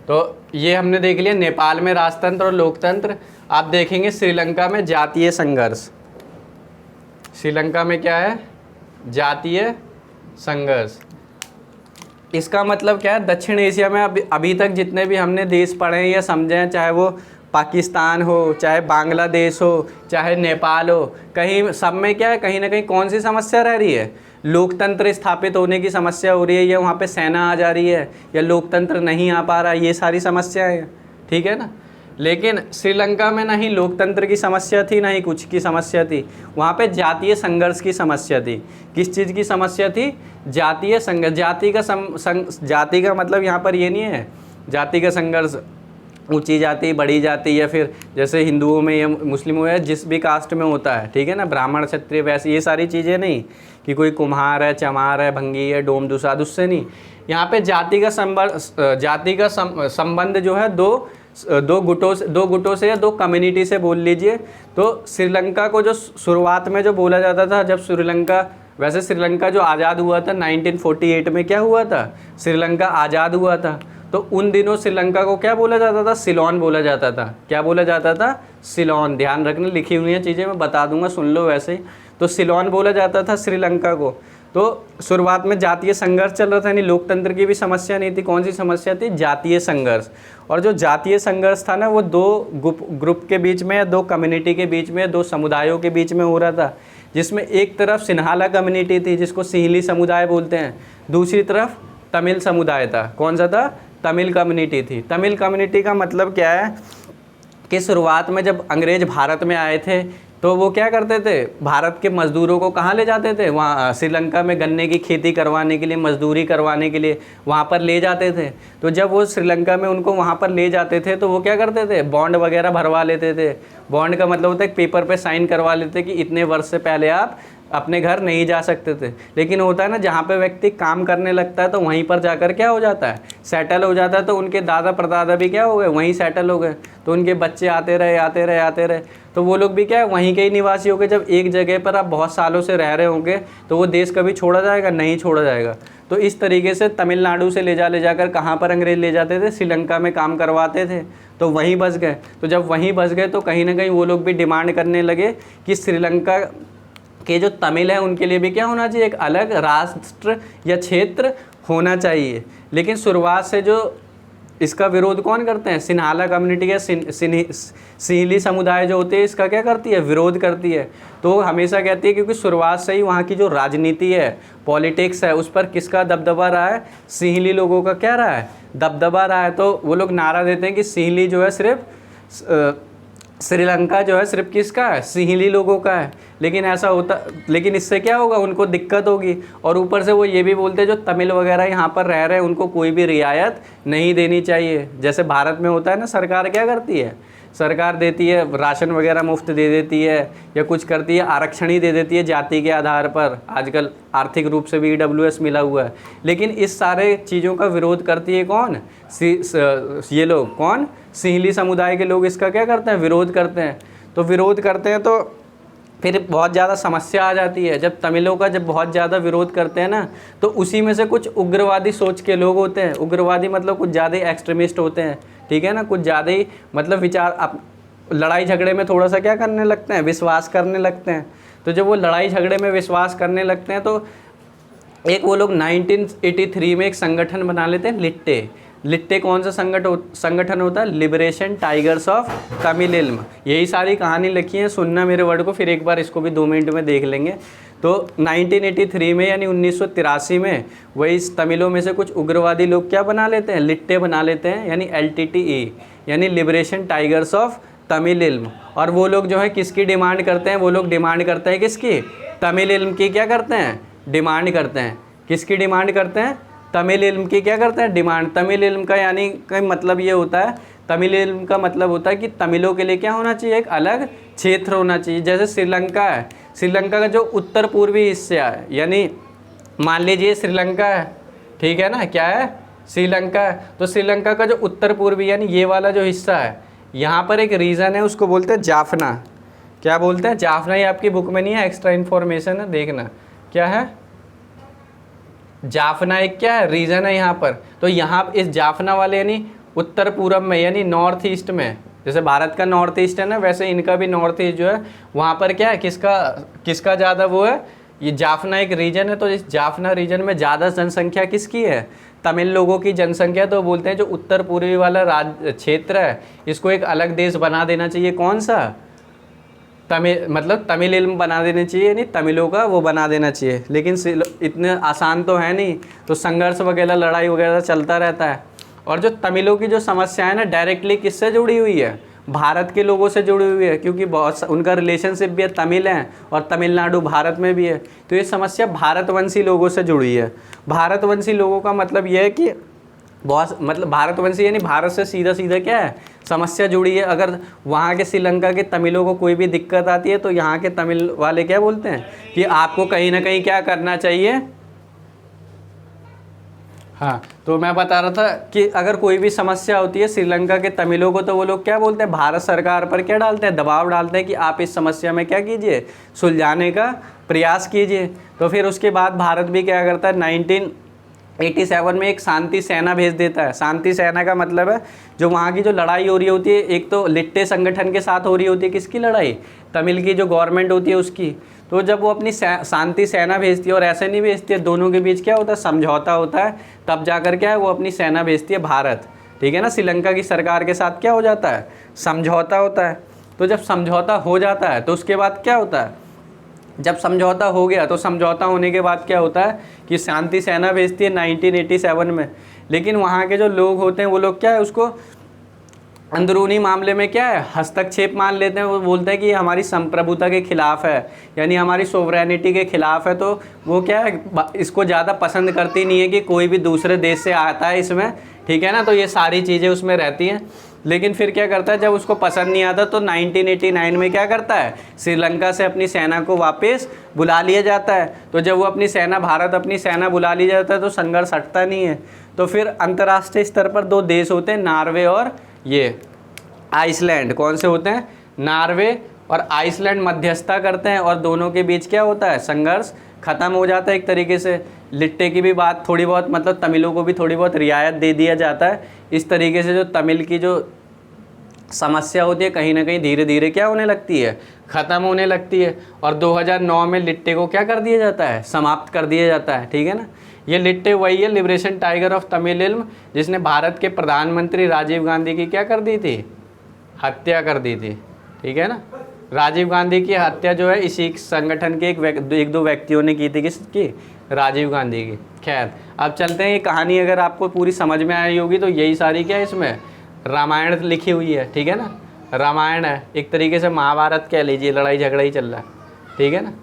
तो ये हमने देख लिया नेपाल में राजतंत्र और लोकतंत्र। आप देखेंगे श्रीलंका में जातीय संघर्ष। श्रीलंका में क्या है, जातीय संघर्ष। इसका मतलब क्या है, दक्षिण एशिया में अभी तक जितने भी हमने देश पढ़े हैं या समझे हैं, चाहे वो पाकिस्तान हो, चाहे बांग्लादेश हो, चाहे नेपाल हो, कहीं सब में क्या है, कहीं ना कहीं कौन सी समस्या रह रही है, लोकतंत्र स्थापित होने की समस्या हो रही है, या वहाँ पे सेना आ जा रही है, या लोकतंत्र नहीं आ पा रहा है, ये सारी समस्याएं हैं, ठीक है ना। लेकिन श्रीलंका में ना ही लोकतंत्र की समस्या थी, ना ही कुछ की समस्या थी, वहाँ पे जातीय संघर्ष की समस्या थी। किस चीज़ की समस्या थी? जातीय संघर्ष। जाति का मतलब यहाँ पर ये नहीं है जाति का संघर्ष ऊंची जाति बड़ी जाति, या फिर जैसे हिंदुओं में या मुस्लिमों में जिस भी कास्ट में होता है, ठीक है ना, ब्राह्मण क्षत्रिय वैसे ये सारी चीज़ें नहीं, कि कोई कुम्हार है, चमार है, भंगी है, डोम दुसाद, उससे नहीं। यहाँ पे जाति का संबंध जो है दो गुटों से या दो कम्युनिटी से बोल लीजिए। तो श्रीलंका को जो शुरुआत में जो बोला जाता था, जब श्रीलंका जो आज़ाद हुआ था 1948 में, क्या हुआ था? श्रीलंका आज़ाद हुआ था। तो उन दिनों श्रीलंका को क्या बोला जाता था? सिलोन बोला जाता था। क्या बोला जाता था? सिलोन। ध्यान रखना, लिखी हुई हैं चीज़ें, मैं बता दूंगा, सुन लो वैसे ही। तो सिलोन बोला जाता था श्रीलंका को। तो शुरुआत में जातीय संघर्ष चल रहा था, यानी लोकतंत्र की भी समस्या नहीं थी। कौन सी समस्या थी? जातीय संघर्ष। और जो जातीय संघर्ष था ना, वो दो ग्रुप के बीच में, या दो कम्युनिटी के बीच में, दो समुदायों के बीच में हो रहा था, जिसमें एक तरफ सिन्हाला कम्युनिटी थी जिसको सिंहली समुदाय बोलते हैं, दूसरी तरफ तमिल समुदाय था। कौन सा था? तमिल कम्युनिटी थी। तमिल कम्युनिटी का मतलब क्या है कि शुरुआत में जब अंग्रेज भारत में आए थे तो वो क्या करते थे? भारत के मज़दूरों को कहाँ ले जाते थे? वहाँ श्रीलंका में गन्ने की खेती करवाने के लिए, मजदूरी करवाने के लिए वहाँ पर ले जाते थे। तो जब वो श्रीलंका में उनको वहाँ पर ले जाते थे तो वो क्या करते थे? बॉन्ड वगैरह भरवा लेते थे। बॉन्ड का मतलब होता है पेपर पे साइन करवा लेते कि इतने वर्ष से पहले आप अपने घर नहीं जा सकते थे। लेकिन होता है ना, जहाँ पे व्यक्ति काम करने लगता है तो वहीं पर जाकर क्या हो जाता है? सेटल हो जाता है। तो उनके दादा परदादा भी क्या हो गए? वहीं सेटल हो गए। तो उनके बच्चे आते रहे, तो वो लोग भी क्या है? वहीं के ही निवासी हो गए। जब एक जगह पर आप बहुत सालों से रह रहे होंगे तो वो देश कभी छोड़ा जाएगा? नहीं छोड़ा जाएगा। तो इस तरीके से तमिलनाडु से ले जाकर कहाँ पर अंग्रेज ले जाते थे? श्रीलंका में काम करवाते थे। तो वहीं बस गए। तो जब वहीं बस गए तो कहीं ना कहीं वो लोग भी डिमांड करने लगे कि श्रीलंका के जो तमिल है उनके लिए भी क्या होना चाहिए? एक अलग राष्ट्र या क्षेत्र होना चाहिए। लेकिन शुरुआत से जो इसका विरोध कौन करते हैं? सिन्हाला कम्युनिटी या सिंहली समुदाय जो होते हैं, इसका क्या करती है? विरोध करती है। तो हमेशा कहती है, क्योंकि शुरुआत से ही वहाँ की जो राजनीति है, पॉलिटिक्स है, उस पर किसका दबदबा रहा है? सिंहली लोगों का क्या रहा है? दबदबा रहा है। तो वो लोग नारा देते हैं कि सिंहली जो है सिर्फ श्रीलंका जो है सिर्फ किसका है? सिंहली लोगों का है। लेकिन इससे क्या होगा? उनको दिक्कत होगी। और ऊपर से वो ये भी बोलते हैं जो तमिल वगैरह यहाँ पर रह रहे हैं उनको कोई भी रियायत नहीं देनी चाहिए। जैसे भारत में होता है ना, सरकार क्या करती है? सरकार देती है, राशन वगैरह मुफ्त दे देती है, या कुछ करती है, आरक्षण ही दे देती है जाति के आधार पर। आजकल आर्थिक रूप से भी EWS मिला हुआ है। लेकिन इस सारे चीज़ों का विरोध करती है कौन? ये लोग। कौन? सिंहली समुदाय के लोग इसका क्या करते हैं? विरोध करते हैं। तो विरोध करते हैं तो फिर बहुत ज़्यादा समस्या आ जाती है। जब तमिलों का बहुत ज़्यादा विरोध करते हैं ना, तो उसी में से कुछ उग्रवादी सोच के लोग होते हैं। उग्रवादी मतलब कुछ ज़्यादा एक्सट्रीमिस्ट होते हैं, ठीक है ना, कुछ ज़्यादा ही मतलब विचार लड़ाई झगड़े में थोड़ा सा क्या करने लगते हैं? विश्वास करने लगते हैं। तो जब वो लड़ाई झगड़े में विश्वास करने लगते हैं तो एक वो लोग 1983 में एक संगठन बना लेते हैं, लिट्टे। कौन सा संगठन होता है? लिबरेशन टाइगर्स ऑफ तमिल इल्म। यही सारी कहानी लिखी है, सुनना मेरे वर्ड को, फिर एक बार इसको भी 2 मिनट में देख लेंगे। तो 1983 में यानी 1983 में वही तमिलों में से कुछ उग्रवादी लोग क्या बना लेते हैं? लिट्टे बना लेते हैं, यानी LTTE, यानी लिबरेशन टाइगर्स ऑफ तमिल इल्म। और वो लोग जो है किसकी डिमांड करते हैं? वो लोग डिमांड करते हैं किसकी? तमिल इल्म की क्या करते हैं? डिमांड करते हैं। किसकी डिमांड करते हैं? तमिल इल्म की क्या करते हैं? डिमांड। तमिल इल्म का यानी का मतलब ये होता है, तमिल इल्म का मतलब होता है कि तमिलों के लिए क्या होना चाहिए? एक अलग क्षेत्र होना चाहिए। जैसे श्रीलंका है, श्रीलंका का जो उत्तर पूर्वी हिस्सा है, यानी मान लीजिए श्रीलंका है, ठीक है ना, क्या है? श्रीलंका है। तो श्रीलंका का जो उत्तर पूर्वी यानी ये वाला जो हिस्सा है, यहाँ पर एक रीजन है, उसको बोलते हैं जाफना। क्या बोलते हैं? जाफना। ये आपकी बुक में नहीं है, एक्स्ट्रा इन्फॉर्मेशन है, देखना क्या है। जाफना एक क्या है? रीजन है यहाँ पर। तो यहाँ इस जाफना वाले यानी उत्तर पूर्व में, यानी नॉर्थ ईस्ट में, जैसे भारत का नॉर्थ ईस्ट है ना, वैसे इनका भी नॉर्थ ईस्ट जो है, वहाँ पर क्या है? किसका ज़्यादा वो है? ये जाफना एक रीजन है। तो इस जाफना रीजन में ज़्यादा जनसंख्या किसकी है? तमिल लोगों की जनसंख्या। तो बोलते हैं जो उत्तर पूर्वी वाला क्षेत्र है, इसको एक अलग देश बना देना चाहिए। कौन सा? तमिल मतलब तमिल इल्म बना देनी चाहिए, नहीं तमिलों का वो बना देना चाहिए, लेकिन इतने आसान तो है नहीं, तो संघर्ष वगैरह लड़ाई वगैरह चलता रहता है। और जो तमिलों की जो समस्या है ना, डायरेक्टली किससे जुड़ी हुई है, भारत के लोगों से जुड़ी हुई है, क्योंकि बहुत उनका रिलेशनशिप भी है, तमिल हैं और तमिलनाडु भारत में भी है। तो ये समस्या भारतवंशी लोगों से जुड़ी है। भारतवंशी लोगों का मतलब ये है कि बहुत मतलब भारतवंशी यानी भारत से सीधा सीधा क्या है समस्या जुड़ी है। अगर वहाँ के श्रीलंका के तमिलों को कोई भी दिक्कत आती है तो यहाँ के तमिल वाले क्या बोलते हैं कि आपको कहीं ना कहीं क्या करना चाहिए। हाँ, तो मैं बता रहा था कि अगर कोई भी समस्या होती है श्रीलंका के तमिलों को, तो वो लोग क्या बोलते हैं, भारत सरकार पर क्या डालते हैं, दबाव डालते हैं कि आप इस समस्या में क्या कीजिए, सुलझाने का प्रयास कीजिए। तो फिर उसके बाद भारत भी क्या करता है, 1987 में एक शांति सेना भेज देता है। शांति सेना का मतलब है जो वहाँ की जो लड़ाई हो रही होती है, एक तो लिट्टे संगठन के साथ हो रही होती है, किसकी लड़ाई, तमिल की जो गवर्नमेंट होती है उसकी। तो जब वो अपनी शांति सेना भेजती है, और ऐसे नहीं भेजती है, दोनों के बीच क्या होता है, समझौता होता है, तब जाकर क्या है वो अपनी सेना भेजती है भारत, ठीक है ना। श्रीलंका की सरकार के साथ क्या हो जाता है, समझौता होता है। तो जब समझौता हो जाता है तो उसके बाद क्या होता है, जब समझौता हो गया तो समझौता होने के बाद क्या होता है कि शांति सेना भेजती है 1987 में। लेकिन वहाँ के जो लोग होते हैं वो लोग क्या है, उसको अंदरूनी मामले में क्या है, हस्तक्षेप मान लेते हैं। वो बोलते हैं कि ये हमारी संप्रभुता के खिलाफ है, यानी हमारी सोवरेनिटी के खिलाफ है। तो वो क्या है, इसको ज़्यादा पसंद करती नहीं है कि कोई भी दूसरे देश से आता है इसमें, ठीक है ना। तो ये सारी चीज़ें उसमें रहती हैं। लेकिन फिर क्या करता है, जब उसको पसंद नहीं आता तो 1989 में क्या करता है, श्रीलंका से अपनी सेना को वापस बुला लिया जाता है। तो जब वो अपनी सेना, भारत अपनी सेना बुला लिया जाता है तो संघर्ष हटता नहीं है। तो फिर अंतर्राष्ट्रीय स्तर पर दो देश होते हैं, नॉर्वे और ये आइसलैंड। कौन से होते हैं, नॉर्वे और आइसलैंड मध्यस्थता करते हैं, और दोनों के बीच क्या होता है, संघर्ष ख़त्म हो जाता है एक तरीके से। लिट्टे की भी बात थोड़ी बहुत, मतलब तमिलों को भी थोड़ी बहुत रियायत दे दिया जाता है। इस तरीके से जो तमिल की जो समस्या होती है कहीं ना कहीं धीरे धीरे क्या होने लगती है, ख़त्म होने लगती है। और 2009 में लिट्टे को क्या कर दिया जाता है, समाप्त कर दिया जाता है, ठीक है ना। ये लिट्टे वही है, लिबरेशन टाइगर ऑफ तमिल इल्म, जिसने भारत के प्रधानमंत्री राजीव गांधी की क्या कर दी थी, हत्या कर दी थी, ठीक है ना। राजीव गांधी की हत्या जो है इसी संगठन के एक दो व्यक्तियों ने की थी, किसकी, राजीव गांधी की। खैर, अब चलते हैं, ये कहानी अगर आपको पूरी समझ में आई होगी तो यही सारी क्या है, इसमें रामायण लिखी हुई है, ठीक है ना। रामायण है, एक तरीके से महाभारत कह लीजिए, लड़ाई झगड़ा ही चल रहा है, ठीक है ना।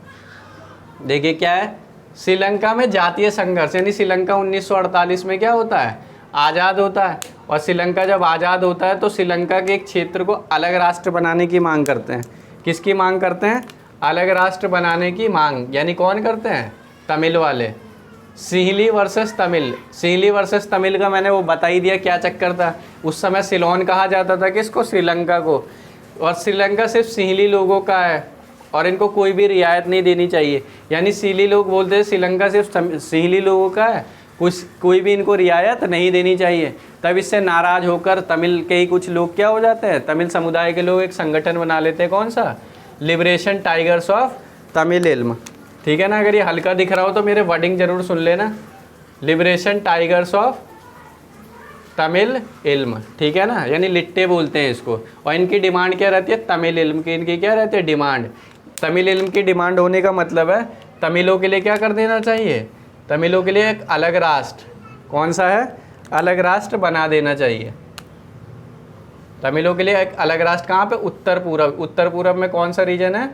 देखिए क्या है, श्रीलंका में जातीय संघर्ष, यानी श्रीलंका 1948 में क्या होता है, आज़ाद होता है। और श्रीलंका जब आज़ाद होता है तो श्रीलंका के एक क्षेत्र को अलग राष्ट्र बनाने की मांग करते हैं। किसकी मांग करते हैं, अलग राष्ट्र बनाने की मांग, यानी कौन करते हैं, तमिल वाले। सिंहली वर्सेस तमिल, सिंहली वर्सेस तमिल का मैंने वो बता ही दिया क्या चक्कर था। उस समय सिलोन कहा जाता था किसको, श्रीलंका को। और श्रीलंका सिर्फ सिंहली लोगों का है और इनको कोई भी रियायत नहीं देनी चाहिए, यानी सिंहली लोग बोलते हैं श्रीलंका सिर्फ सिंहली लोगों का है, कोई भी इनको रियायत नहीं देनी चाहिए। तब इससे नाराज़ होकर तमिल के ही कुछ लोग क्या हो जाते हैं, तमिल समुदाय के लोग एक संगठन बना लेते हैं, कौन सा, लिबरेशन टाइगर्स ऑफ तमिल इल्म, ठीक है ना। अगर ये हल्का दिख रहा हो तो मेरे वर्डिंग जरूर सुन लेना, लिबरेशन टाइगर्स ऑफ तमिल इल्म, ठीक है ना, यानी लिट्टे बोलते हैं इसको। और इनकी डिमांड क्या रहती है, तमिल इल्म की इनकी क्या रहती है डिमांड। तमिल इल्म की डिमांड होने का मतलब है तमिलों के लिए क्या कर देना चाहिए, तमिलों के लिए एक अलग राष्ट्र, कौन सा है, अलग राष्ट्र बना देना चाहिए। तमिलों के लिए एक अलग राष्ट्र कहाँ पे, उत्तर पूरब। उत्तर पूरब में कौन सा रीजन है,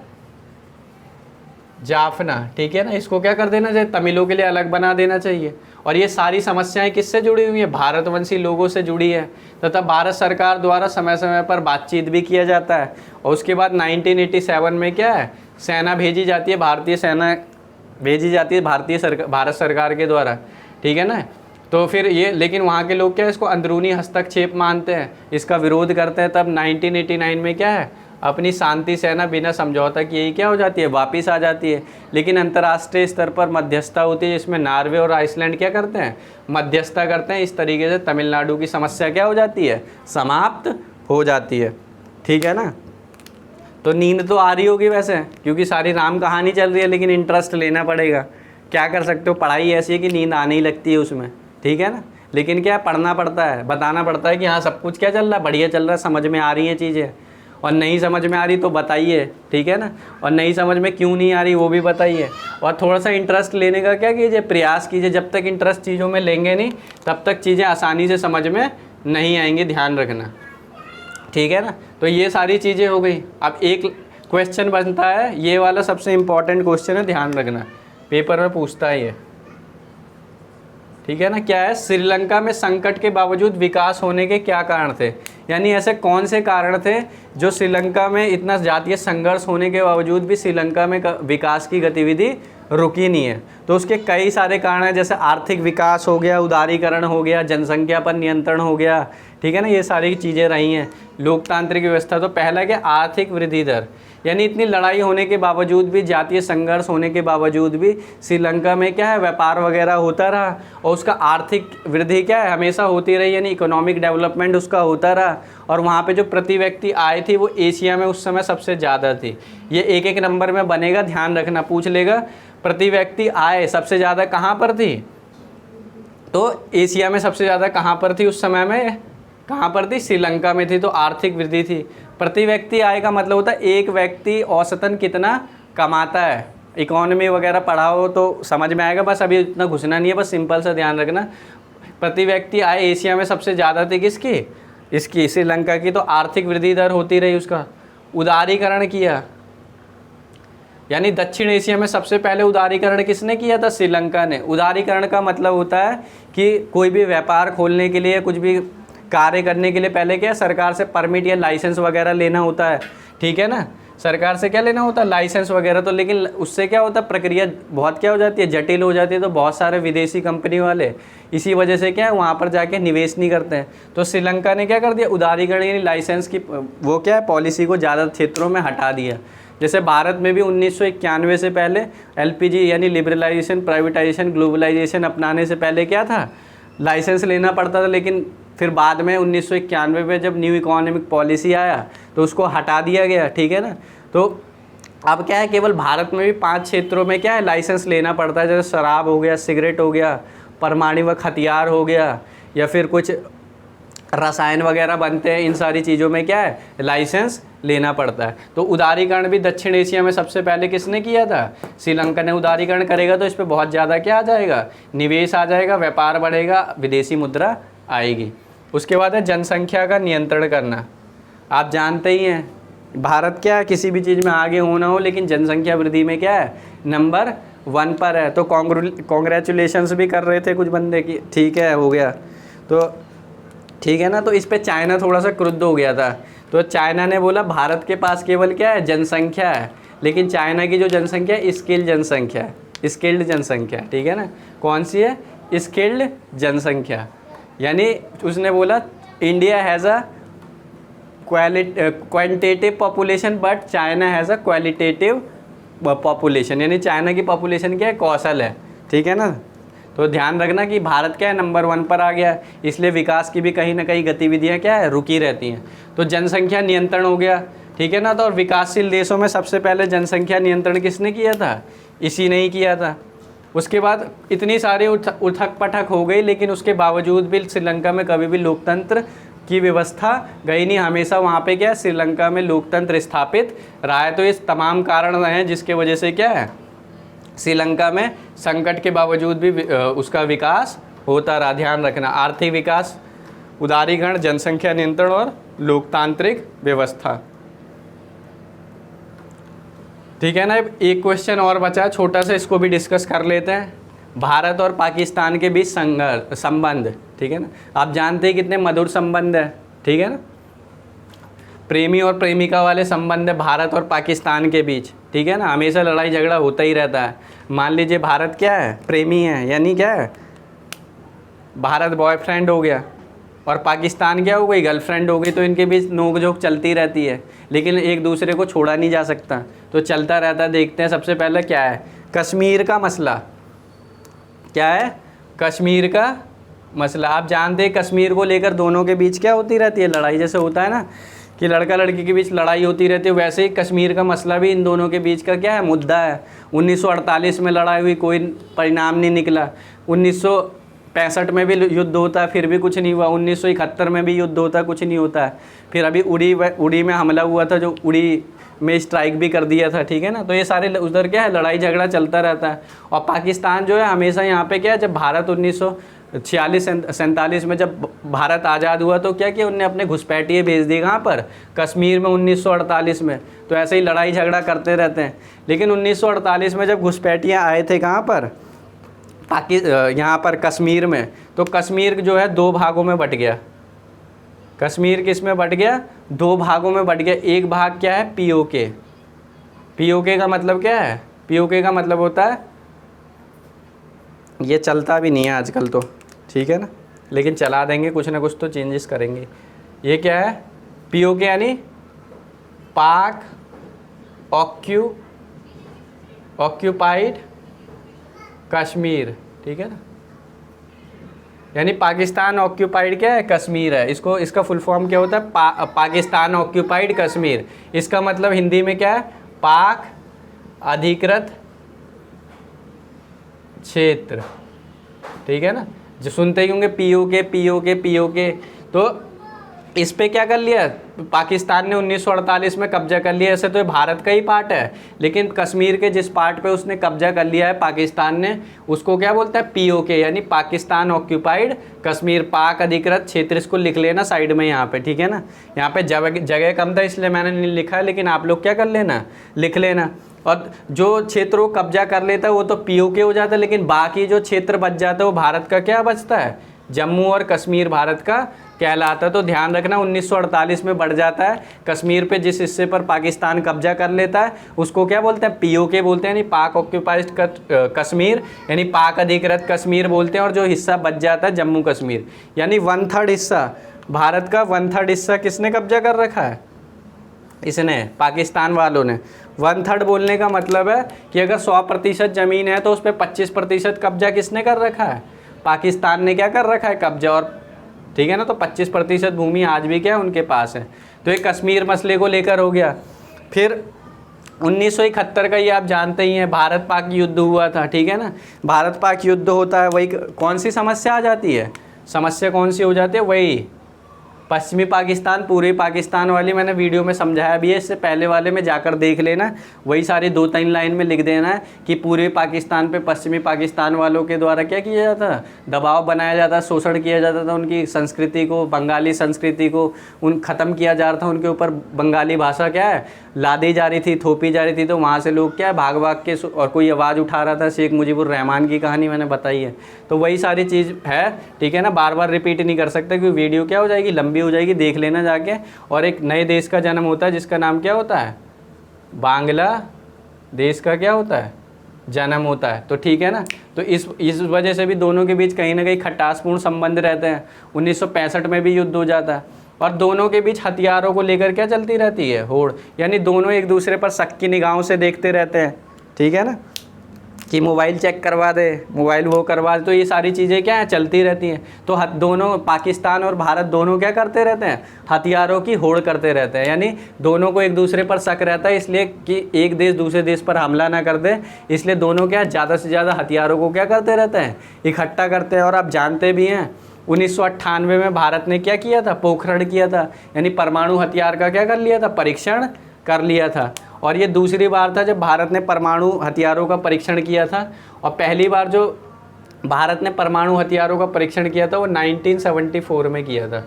जाफना, ठीक है ना। इसको क्या कर देना चाहिए, तमिलों के लिए अलग बना देना चाहिए। और ये सारी समस्याएं किससे जुड़ी हुई है, भारतवंशी लोगों से जुड़ी है। तथा भारत सरकार द्वारा समय समय पर बातचीत भी किया जाता है। और उसके बाद 1987 में क्या है, सेना भेजी जाती है, भारतीय सेना भेजी जाती है भारत सरकार के द्वारा, ठीक है ना। तो फिर ये, लेकिन वहाँ के लोग क्या है, इसको अंदरूनी हस्तक्षेप मानते हैं, इसका विरोध करते हैं। तब 1989 में क्या है, अपनी शांति सेना बिना समझौता किए ही क्या हो जाती है, वापिस आ जाती है। लेकिन अंतर्राष्ट्रीय स्तर पर मध्यस्थता होती है, जिसमें नॉर्वे और आइसलैंड क्या करते हैं, मध्यस्थता करते हैं। इस तरीके से तमिलनाडु की समस्या क्या हो जाती है, समाप्त हो जाती है, ठीक है ना। तो नींद तो आ रही होगी वैसे, क्योंकि सारी राम कहानी चल रही है, लेकिन इंटरेस्ट लेना पड़ेगा। क्या कर सकते हो, पढ़ाई ऐसी है कि नींद आने ही लगती है उसमें, ठीक है ना। लेकिन क्या पढ़ना पड़ता है, बताना पड़ता है कि हाँ सब कुछ क्या चल रहा है, बढ़िया चल रहा है, समझ में आ रही हैं चीज़ें। और नहीं समझ में आ रही तो बताइए, ठीक है ना, और नहीं समझ में क्यों नहीं आ रही वो भी बताइए। और थोड़ा सा इंटरेस्ट लेने का क्या कीजिए, प्रयास कीजिए। जब तक इंटरेस्ट चीज़ों में लेंगे नहीं तब तक चीज़ें आसानी से समझ में नहीं आएंगी, ध्यान रखना, ठीक है ना। तो ये सारी चीज़ें हो गई। अब एक क्वेश्चन बनता है, ये वाला सबसे इम्पॉर्टेंट क्वेश्चन है, ध्यान रखना, पेपर में पूछता है ये, ठीक है ना। क्या है, श्रीलंका में संकट के बावजूद विकास होने के क्या कारण थे, यानी ऐसे कौन से कारण थे जो श्रीलंका में इतना जातीय संघर्ष होने के बावजूद भी श्रीलंका में विकास की गतिविधि रुकी नहीं है। तो उसके कई सारे कारण हैं, जैसे आर्थिक विकास हो गया, उदारीकरण हो गया, जनसंख्या पर नियंत्रण हो गया, ठीक है ना, ये सारी चीज़ें रही हैं। लोकतांत्रिक व्यवस्था, तो पहला क्या, आर्थिक वृद्धि दर, यानी इतनी लड़ाई होने के बावजूद भी, जातीय संघर्ष होने के बावजूद भी श्रीलंका में क्या है, व्यापार वगैरह होता रहा और उसका आर्थिक वृद्धि क्या है, हमेशा होती रही, यानी इकोनॉमिक डेवलपमेंट उसका होता रहा। और वहाँ पे जो प्रति व्यक्ति आय थी वो एशिया में उस समय सबसे ज़्यादा थी। ये एक एक नंबर में बनेगा, ध्यान रखना, पूछ लेगा प्रति व्यक्ति आय सबसे ज़्यादा कहाँ पर थी, तो एशिया में सबसे ज़्यादा कहाँ पर थी उस समय में, कहाँ पर थी, श्रीलंका में थी। तो आर्थिक वृद्धि थी। प्रति व्यक्ति आय का मतलब होता है एक व्यक्ति औसतन कितना कमाता है। इकोनॉमी वगैरह पढ़ाओ तो समझ में आएगा, बस अभी इतना घुसना नहीं है, बस सिंपल सा ध्यान रखना। प्रति व्यक्ति आय एशिया में सबसे ज़्यादा थी किसकी, इसकी, श्रीलंका की। तो आर्थिक वृद्धि दर होती रही उसका। उदारीकरण किया, यानी दक्षिण एशिया में सबसे पहले उदारीकरण किसने किया था, श्रीलंका ने। उदारीकरण का मतलब होता है कि कोई भी व्यापार खोलने के लिए, कुछ भी कार्य करने के लिए पहले क्या, सरकार से परमिट या लाइसेंस वगैरह लेना होता है, ठीक है ना, सरकार से क्या लेना होता है, लाइसेंस वगैरह। तो लेकिन उससे क्या होता है, प्रक्रिया बहुत क्या हो जाती है, जटिल हो जाती है। तो बहुत सारे विदेशी कंपनी वाले इसी वजह से क्या है, वहाँ पर जाके निवेश नहीं करते हैं। तो श्रीलंका ने क्या कर दिया, उदारीकरण यानी लाइसेंस की वो क्या है, पॉलिसी को ज़्यादा क्षेत्रों में हटा दिया। जैसे भारत में भी 1991 से पहले एलपीजी यानी लिबरलाइजेशन, प्राइवेटाइजेशन, ग्लोबलाइजेशन अपनाने से पहले क्या था, लाइसेंस लेना पड़ता था। लेकिन फिर बाद में 1991 में जब न्यू इकोनॉमिक पॉलिसी आया तो उसको हटा दिया गया, ठीक है ना। तो अब क्या है, केवल भारत में भी 5 क्षेत्रों में क्या है, लाइसेंस लेना पड़ता है। जैसे शराब हो गया, सिगरेट हो गया, परमाणु हथियार हो गया, या फिर कुछ रसायन वगैरह बनते हैं, इन सारी चीज़ों में क्या है, लाइसेंस लेना पड़ता है। तो उदारीकरण भी दक्षिण एशिया में सबसे पहले किसने किया था, श्रीलंका ने। उदारीकरण करेगा तो इस पर बहुत ज़्यादा क्या आ जाएगा, निवेश आ जाएगा, व्यापार बढ़ेगा, विदेशी मुद्रा आएगी। उसके बाद है जनसंख्या का नियंत्रण करना। आप जानते ही हैं भारत क्या है, किसी भी चीज़ में आगे होना हो, लेकिन जनसंख्या वृद्धि में क्या है, नंबर 1 पर है। तो कॉन्ग्रेचुलेशंस भी कर रहे थे कुछ बंदे की, ठीक है, हो गया तो ठीक है ना। तो इस पे चाइना थोड़ा सा क्रुद्ध हो गया था। तो चाइना ने बोला भारत के पास केवल क्या है, जनसंख्या है, लेकिन चाइना की जो जनसंख्या है स्किल्ड जनसंख्या है, स्किल्ड जनसंख्या, ठीक है ना। कौन सी है, स्किल्ड जनसंख्या। यानी उसने बोला India has a quantitative population but China has a qualitative population, यानी चाइना की पॉपुलेशन क्या है, कौशल है, ठीक है ना। तो ध्यान रखना कि भारत क्या है, नंबर 1 पर आ गया, इसलिए विकास की भी कहीं ना कहीं गतिविधियां क्या है, रुकी रहती हैं। तो जनसंख्या नियंत्रण हो गया, ठीक है ना। तो और विकासशील देशों में सबसे पहले जनसंख्या नियंत्रण किसने किया था, इसी ने ही किया था। उसके बाद इतनी सारी उथक पटक हो गई, लेकिन उसके बावजूद भी श्रीलंका में कभी भी लोकतंत्र की व्यवस्था गई नहीं। हमेशा वहाँ पे क्या है, श्रीलंका में लोकतंत्र स्थापित रहा है। तो ये तमाम कारण रहे हैं जिसके वजह से क्या है, श्रीलंका में संकट के बावजूद भी उसका विकास होता रहा। ध्यान रखना, आर्थिक विकास, उदारीकरण, जनसंख्या नियंत्रण और लोकतांत्रिक व्यवस्था, ठीक है ना। एक क्वेश्चन और बचा है छोटा सा, इसको भी डिस्कस कर लेते हैं। भारत और पाकिस्तान के बीच संबंध, ठीक है ना। आप जानते हैं कितने मधुर संबंध है, ठीक है ना, प्रेमी और प्रेमिका वाले संबंध है भारत और पाकिस्तान के बीच, ठीक है ना। हमेशा लड़ाई झगड़ा होता ही रहता है। मान लीजिए भारत क्या है, प्रेमी है, यानी क्या है, भारत बॉयफ्रेंड हो गया और पाकिस्तान क्या हो गई, गर्लफ्रेंड हो गई। तो इनके बीच नोक-झोंक चलती रहती है, लेकिन एक दूसरे को छोड़ा नहीं जा सकता, तो चलता रहता है। देखते हैं सबसे पहले क्या है, कश्मीर का मसला। क्या है, कश्मीर का मसला। आप जानते हैं कश्मीर को लेकर दोनों के बीच क्या होती रहती है, लड़ाई। जैसे होता है ना कि लड़का लड़की के बीच लड़ाई होती रहती है, वैसे ही कश्मीर का मसला भी इन दोनों के बीच का क्या है, मुद्दा है। 1948 में लड़ाई हुई, कोई परिणाम नहीं निकला। 1965 में भी युद्ध होता है फिर भी कुछ नहीं हुआ, 1971 में भी युद्ध होता है कुछ नहीं होता है, फिर अभी उड़ी में हमला हुआ था जो उड़ी में स्ट्राइक भी कर दिया था, ठीक है ना। तो ये सारे उधर क्या है, लड़ाई झगड़ा चलता रहता है। और पाकिस्तान जो है हमेशा यहाँ पे क्या है, जब भारत 1946-47 में जब भारत आज़ाद हुआ तो क्या किया उनने, अपने घुसपैठिए भेज दिए कहाँ पर, कश्मीर में 1948 में। तो ऐसे ही लड़ाई झगड़ा करते रहते हैं। लेकिन 1948 में जब घुसपैठिए आए थे कहाँ पर, यहाँ पर कश्मीर में, तो कश्मीर जो है 2 भागों में बट गया। कश्मीर किस में बट गया, 2 भागों में बट गया। एक भाग क्या है, पीओके। पीओके का मतलब क्या है, पीओके का मतलब होता है, ये चलता भी नहीं है आजकल तो, ठीक है ना, लेकिन चला देंगे, कुछ ना कुछ तो चेंजेस करेंगे। ये क्या है, पीओके यानी पाक ऑक्यूपाइड कश्मीर, ठीक है ना, यानी पाकिस्तान ऑक्यूपाइड क्या है, कश्मीर है। इसको, इसका फुल फॉर्म क्या होता है, पाकिस्तान ऑक्यूपाइड कश्मीर। इसका मतलब हिंदी में क्या है, पाक अधिकृत क्षेत्र, ठीक है ना। जो सुनते ही होंगे पीओके पीओके पीओके, तो इस पे क्या कर लिया, पाकिस्तान ने 1948 में कब्जा कर लिया। ऐसे तो ये भारत का ही पार्ट है, लेकिन कश्मीर के जिस पार्ट पे उसने कब्जा कर लिया है पाकिस्तान ने, उसको क्या बोलता है, पीओके, यानी पाकिस्तान ऑक्यूपाइड कश्मीर, पाक अधिकृत क्षेत्र। इसको लिख लेना साइड में यहाँ पे, ठीक है ना। यहाँ पे जगह कम था इसलिए मैंने नहीं लिखा है, लेकिन आप लोग क्या कर लेना, लिख लेना। और जो क्षेत्र वो कब्जा कर लेता है वो तो पीओके हो जाता है, लेकिन बाकी जो क्षेत्र बच जाता है वो भारत का क्या बचता है, जम्मू और कश्मीर भारत का कहलाता है। तो ध्यान रखना 1948 में बढ़ जाता है, कश्मीर पे जिस हिस्से पर पाकिस्तान कब्जा कर लेता है उसको क्या बोलते हैं, पीओके बोलते हैं, यानी पाक ऑक्यूपाइड कश्मीर, यानी पाक अधिकृत कश्मीर बोलते हैं। और जो हिस्सा बच जाता है जम्मू कश्मीर, यानी 1/3 हिस्सा भारत का, 1/3 हिस्सा किसने कब्जा कर रखा है, इसने, पाकिस्तान वालों ने। 1/3 बोलने का मतलब है कि अगर 100% ज़मीन है तो उस पर 25% कब्जा किसने कर रखा है, पाकिस्तान ने क्या कर रखा है, कब्जा। और ठीक है ना, तो 25% भूमि आज भी क्या है, उनके पास है। तो ये कश्मीर मसले को लेकर हो गया। फिर 1971 का ये आप जानते ही हैं, भारत पाक युद्ध हुआ था, ठीक है ना। भारत पाक युद्ध होता है, वही कौन सी समस्या आ जाती है, समस्या कौन सी हो जाती है, वही पश्चिमी पाकिस्तान, पूर्वी पाकिस्तान वाली मैंने वीडियो में समझाया भी है, इससे पहले वाले में जाकर देख लेना। वही सारी 2-3 लाइन में लिख देना है कि पूर्वी पाकिस्तान पे पश्चिमी पाकिस्तान वालों के द्वारा क्या किया जाता था, दबाव बनाया जाता, शोषण किया जाता था, उनकी संस्कृति को, बंगाली संस्कृति को ख़त्म किया जा रहा था, उनके ऊपर बंगाली भाषा क्या है, लादी जा रही थी, थोपी जा रही थी। तो वहाँ से लोग क्या है, भाग भाग के, और कोई आवाज़ उठा रहा था, शेख मुजीबुर रहमान की कहानी मैंने बताई है। तो वही सारी चीज़ है, ठीक है ना, बार बार रिपीट नहीं कर सकते क्योंकि वीडियो क्या हो जाएगी, लंबी हो जाएगी, देख लेना जाके। और एक नए देश का जन्म होता है जिसका नाम क्या होता है, बांग्लादेश का क्या होता है, जन्म होता है। तो ठीक है ना, तो इस वजह से भी दोनों के बीच कहीं ना कहीं खटासपूर्ण संबंध रहते हैं। 1965 में भी युद्ध हो जाता है, और दोनों के बीच हथियारों को लेकर क्या चलती रहती है, होड़, यानी दोनों एक दूसरे पर शक की निगाहों से देखते रहते हैं, ठीक है ना, कि मोबाइल चेक करवा दे, मोबाइल वो करवा दे। तो ये सारी चीज़ें क्या हैं, चलती रहती हैं। तो दोनों, पाकिस्तान और भारत दोनों क्या करते रहते हैं, हथियारों की होड़ करते रहते हैं, यानी दोनों को एक दूसरे पर शक रहता है, इसलिए कि एक देश दूसरे देश पर हमला ना कर दे, इसलिए दोनों क्या ज़्यादा से ज़्यादा हथियारों को क्या करते रहते हैं, इकट्ठा करते हैं। और आप जानते भी हैं 1998 में भारत ने क्या किया था, पोखरण किया था, यानी परमाणु हथियार का क्या कर लिया था, परीक्षण कर लिया था। और ये दूसरी बार था जब भारत ने परमाणु हथियारों का परीक्षण किया था। और पहली बार जो भारत ने परमाणु हथियारों का परीक्षण किया था वो 1974 में किया था,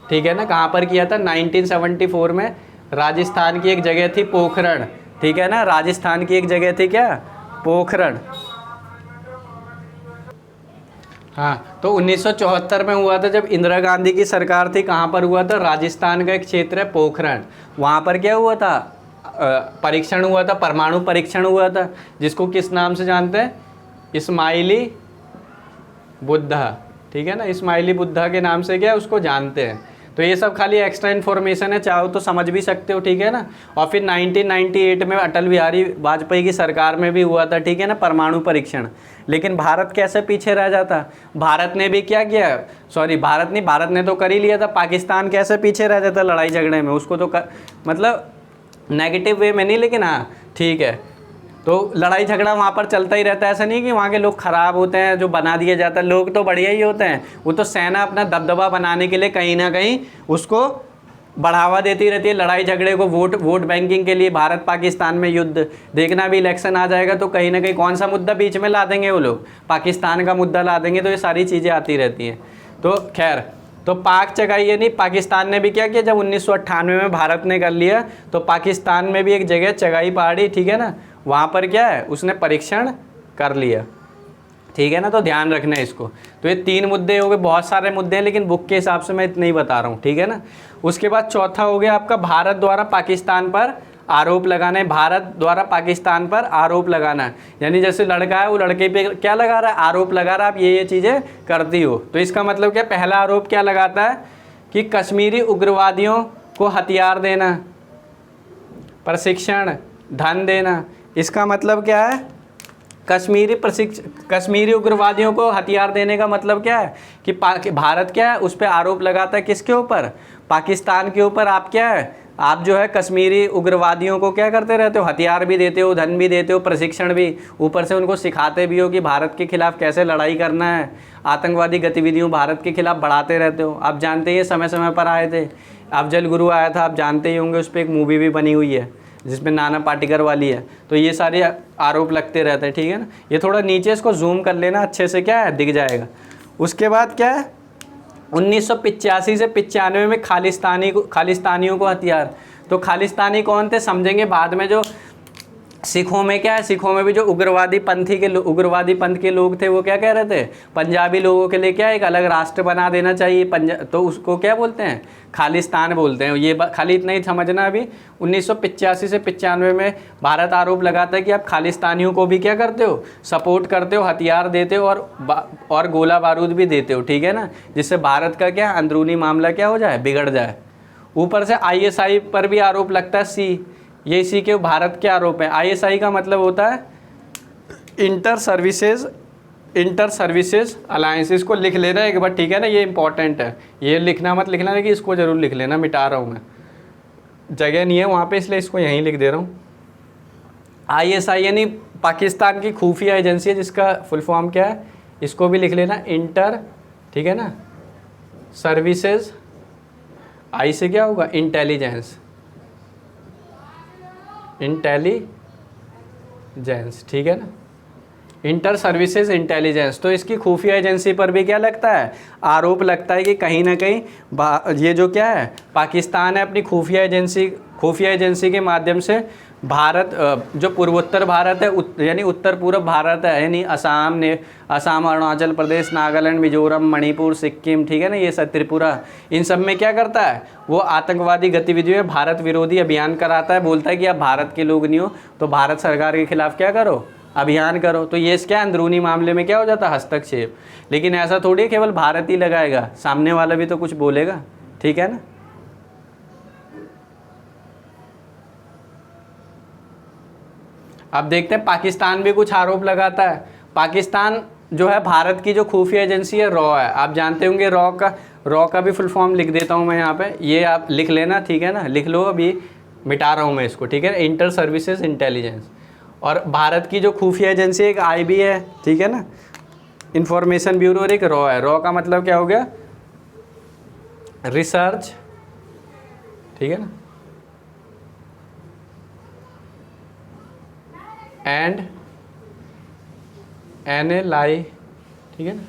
ठीक है ना। कहाँ पर किया था, 1974 में राजस्थान की एक जगह थी पोखरण, ठीक है ना, राजस्थान की एक जगह थी क्या, पोखरण। हाँ, तो 1974 में हुआ था जब इंदिरा गांधी की सरकार थी। कहाँ पर हुआ था, राजस्थान का एक क्षेत्र है पोखरण, वहाँ पर क्या हुआ था, परीक्षण हुआ था, परमाणु परीक्षण हुआ था, जिसको किस नाम से जानते हैं, इस्माइली बुद्धा, ठीक है ना, इस्माइली बुद्धा के नाम से क्या उसको जानते हैं। तो ये सब खाली एक्स्ट्रा इन्फॉर्मेशन है, चाहो तो समझ भी सकते हो, ठीक है ना। और फिर 1998 में अटल बिहारी वाजपेयी की सरकार में भी हुआ था, ठीक है ना, परमाणु परीक्षण। लेकिन भारत कैसे पीछे रह जाता, भारत ने भी क्या किया, सॉरी भारत नहीं, भारत ने तो कर ही लिया था, पाकिस्तान कैसे पीछे रह जाता लड़ाई झगड़े में, उसको तो मतलब नेगेटिव वे में नहीं, लेकिन हाँ ठीक है। तो लड़ाई झगड़ा वहाँ पर चलता ही रहता है। ऐसा नहीं कि वहाँ के लोग ख़राब होते हैं, जो बना दिया जाता है, लोग तो बढ़िया ही होते हैं। वो तो सेना अपना दबदबा बनाने के लिए कहीं ना कहीं उसको बढ़ावा देती रहती है, लड़ाई झगड़े को, वोट बैंकिंग के लिए। भारत पाकिस्तान में युद्ध देखना, भी इलेक्शन आ जाएगा तो कहीं ना कहीं कौन सा मुद्दा बीच में ला देंगे वो लोग, पाकिस्तान का मुद्दा ला देंगे। तो ये सारी चीज़ें आती रहती हैं। तो खैर, तो पाक चगाई ये नहीं, पाकिस्तान ने भी क्या किया, जब 1998 में भारत ने कर लिया तो पाकिस्तान में भी एक जगह चगाई पहाड़ी, ठीक है ना, वहाँ पर क्या है, उसने परीक्षण कर लिया, ठीक है ना। तो ध्यान रखना है इसको। तो ये 3 मुद्दे हो गए, बहुत सारे मुद्दे हैं लेकिन बुक के हिसाब से मैं इतना ही बता रहा हूँ, ठीक है ना। उसके बाद चौथा हो गया आपका भारत द्वारा पाकिस्तान पर आरोप लगाना है। भारत द्वारा पाकिस्तान पर आरोप लगाना है, यानी जैसे लड़का है वो लड़के पे क्या लगा रहा है, आरोप लगा रहा है, आप ये चीज़ें करती हो। तो इसका मतलब क्या, पहला आरोप क्या लगाता है कि कश्मीरी उग्रवादियों को हथियार देना, प्रशिक्षण, धन देना। इसका मतलब क्या है, कश्मीरी उग्रवादियों को हथियार देने का मतलब क्या है कि भारत क्या है, उस पर आरोप लगाता है, किसके ऊपर, पाकिस्तान के ऊपर। आप क्या है, आप जो है कश्मीरी उग्रवादियों को क्या करते रहते हो, हथियार भी देते हो, धन भी देते हो, प्रशिक्षण भी, ऊपर से उनको सिखाते भी हो कि भारत के खिलाफ कैसे लड़ाई करना है, आतंकवादी गतिविधियों भारत के खिलाफ बढ़ाते रहते हो। आप जानते हैं समय समय पर आए थे, अफजल गुरु आया था, आप जानते ही होंगे, उस पर एक मूवी भी बनी हुई है जिसमें नाना पाटेकर वाली है। तो ये सारे आरोप लगते रहते हैं, ठीक है ना। ये थोड़ा नीचे इसको जूम कर लेना अच्छे से, क्या है, दिख जाएगा। उसके बाद क्या है, 1985 से 95 में खालिस्तानियों को हथियार। तो खालिस्तानी कौन थे समझेंगे बाद में। जो सिखों में क्या है, सिखों में भी जो उग्रवादी पंथ के लोग थे वो क्या कह रहे थे, पंजाबी लोगों के लिए क्या एक अलग राष्ट्र बना देना चाहिए, तो उसको क्या बोलते हैं, खालिस्तान बोलते हैं। ये खाली इतना ही समझना। अभी 1985 से 95 में भारत आरोप लगाता है कि आप खालिस्तानियों को भी क्या करते हो, सपोर्ट करते हो, हथियार देते हो और गोला बारूद भी देते हो, ठीक है ना, जिससे भारत का क्या अंदरूनी मामला क्या हो जाए, बिगड़ जाए। ऊपर से ISI पर भी आरोप लगता है। ये इसी के भारत के आरोप हैं। ISI का मतलब होता है इंटर सर्विसेज अलायंस। इसको लिख लेना एक बार, ठीक है ना, ये इंपॉर्टेंट है। ये लिखना मत लिखना, लेकिन इसको जरूर लिख लेना, मिटा रहा हूँ मैं, जगह नहीं है वहाँ पे, इसलिए इसको यहीं लिख दे रहा हूँ। ISI यानी पाकिस्तान की खुफिया एजेंसी है, जिसका फुल फॉर्म क्या है, इसको भी लिख लेना, इंटर, ठीक है ना, सर्विसेज। आई से क्या होगा, इंटेलिजेंस, ठीक है ना, इंटर सर्विसेज इंटेलिजेंस। तो इसकी खुफिया एजेंसी पर भी क्या लगता है, आरोप लगता है कि कहीं ना कहीं ये जो क्या है, पाकिस्तान है, अपनी खुफिया एजेंसी के माध्यम से भारत, जो पूर्वोत्तर भारत है, यानी उत्तर पूर्व भारत है, यानी असम, अरुणाचल प्रदेश, नागालैंड, मिजोरम, मणिपुर, सिक्किम, ठीक है ना, ये सब, त्रिपुरा, इन सब में क्या करता है, वो आतंकवादी गतिविधियों में भारत विरोधी अभियान कराता है। बोलता है कि आप भारत के लोग नहीं हो तो भारत सरकार के खिलाफ क्या करो, अभियान करो। तो ये क्या अंदरूनी मामले में क्या हो जाता है, हस्तक्षेप। लेकिन ऐसा थोड़ी केवल भारत ही लगाएगा, सामने वाला भी तो कुछ बोलेगा, ठीक है ना। अब देखते हैं पाकिस्तान भी कुछ आरोप लगाता है। पाकिस्तान जो है भारत की जो खुफिया एजेंसी है, रॉ है, आप जानते होंगे। रॉ का भी फुल फॉर्म लिख देता हूँ मैं यहाँ पे, ये आप लिख लेना, ठीक है ना, लिख लो, अभी मिटा रहा हूँ मैं इसको, ठीक है, इंटर सर्विसेज इंटेलिजेंस। और भारत की जो खुफिया एजेंसी एक IB है, ठीक है ना, इंफॉर्मेशन ब्यूरो, और एक रॉ है। रॉ का मतलब क्या हो गया, रिसर्च, ठीक है ना, एंड ठीक है ना,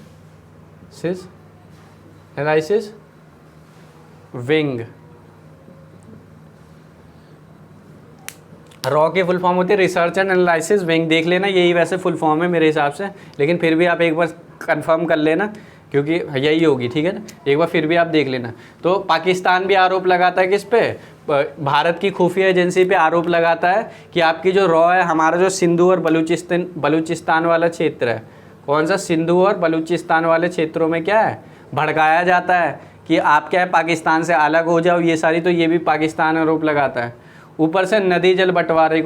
एनालिसिस विंग। रॉ की फुल फॉर्म होती है रिसर्च एंड एनालिसिस विंग। देख लेना, यही वैसे फुल फॉर्म है मेरे हिसाब से, लेकिन फिर भी आप एक बार कंफर्म कर लेना, क्योंकि यही होगी, ठीक है ना, एक बार फिर भी आप देख लेना। तो पाकिस्तान भी आरोप लगाता है किस पे, भारत की खुफिया एजेंसी पे आरोप लगाता है कि आपकी जो रॉ है, हमारा जो सिंधु और बलूचिस्तान वाला क्षेत्र है, कौन सा, सिंधु और बलूचिस्तान वाले क्षेत्रों में क्या है, भड़काया जाता है कि आप क्या है, पाकिस्तान से अलग हो जाओ, ये सारी। तो ये भी पाकिस्तान आरोप लगाता है। ऊपर से नदी जल बंटवारे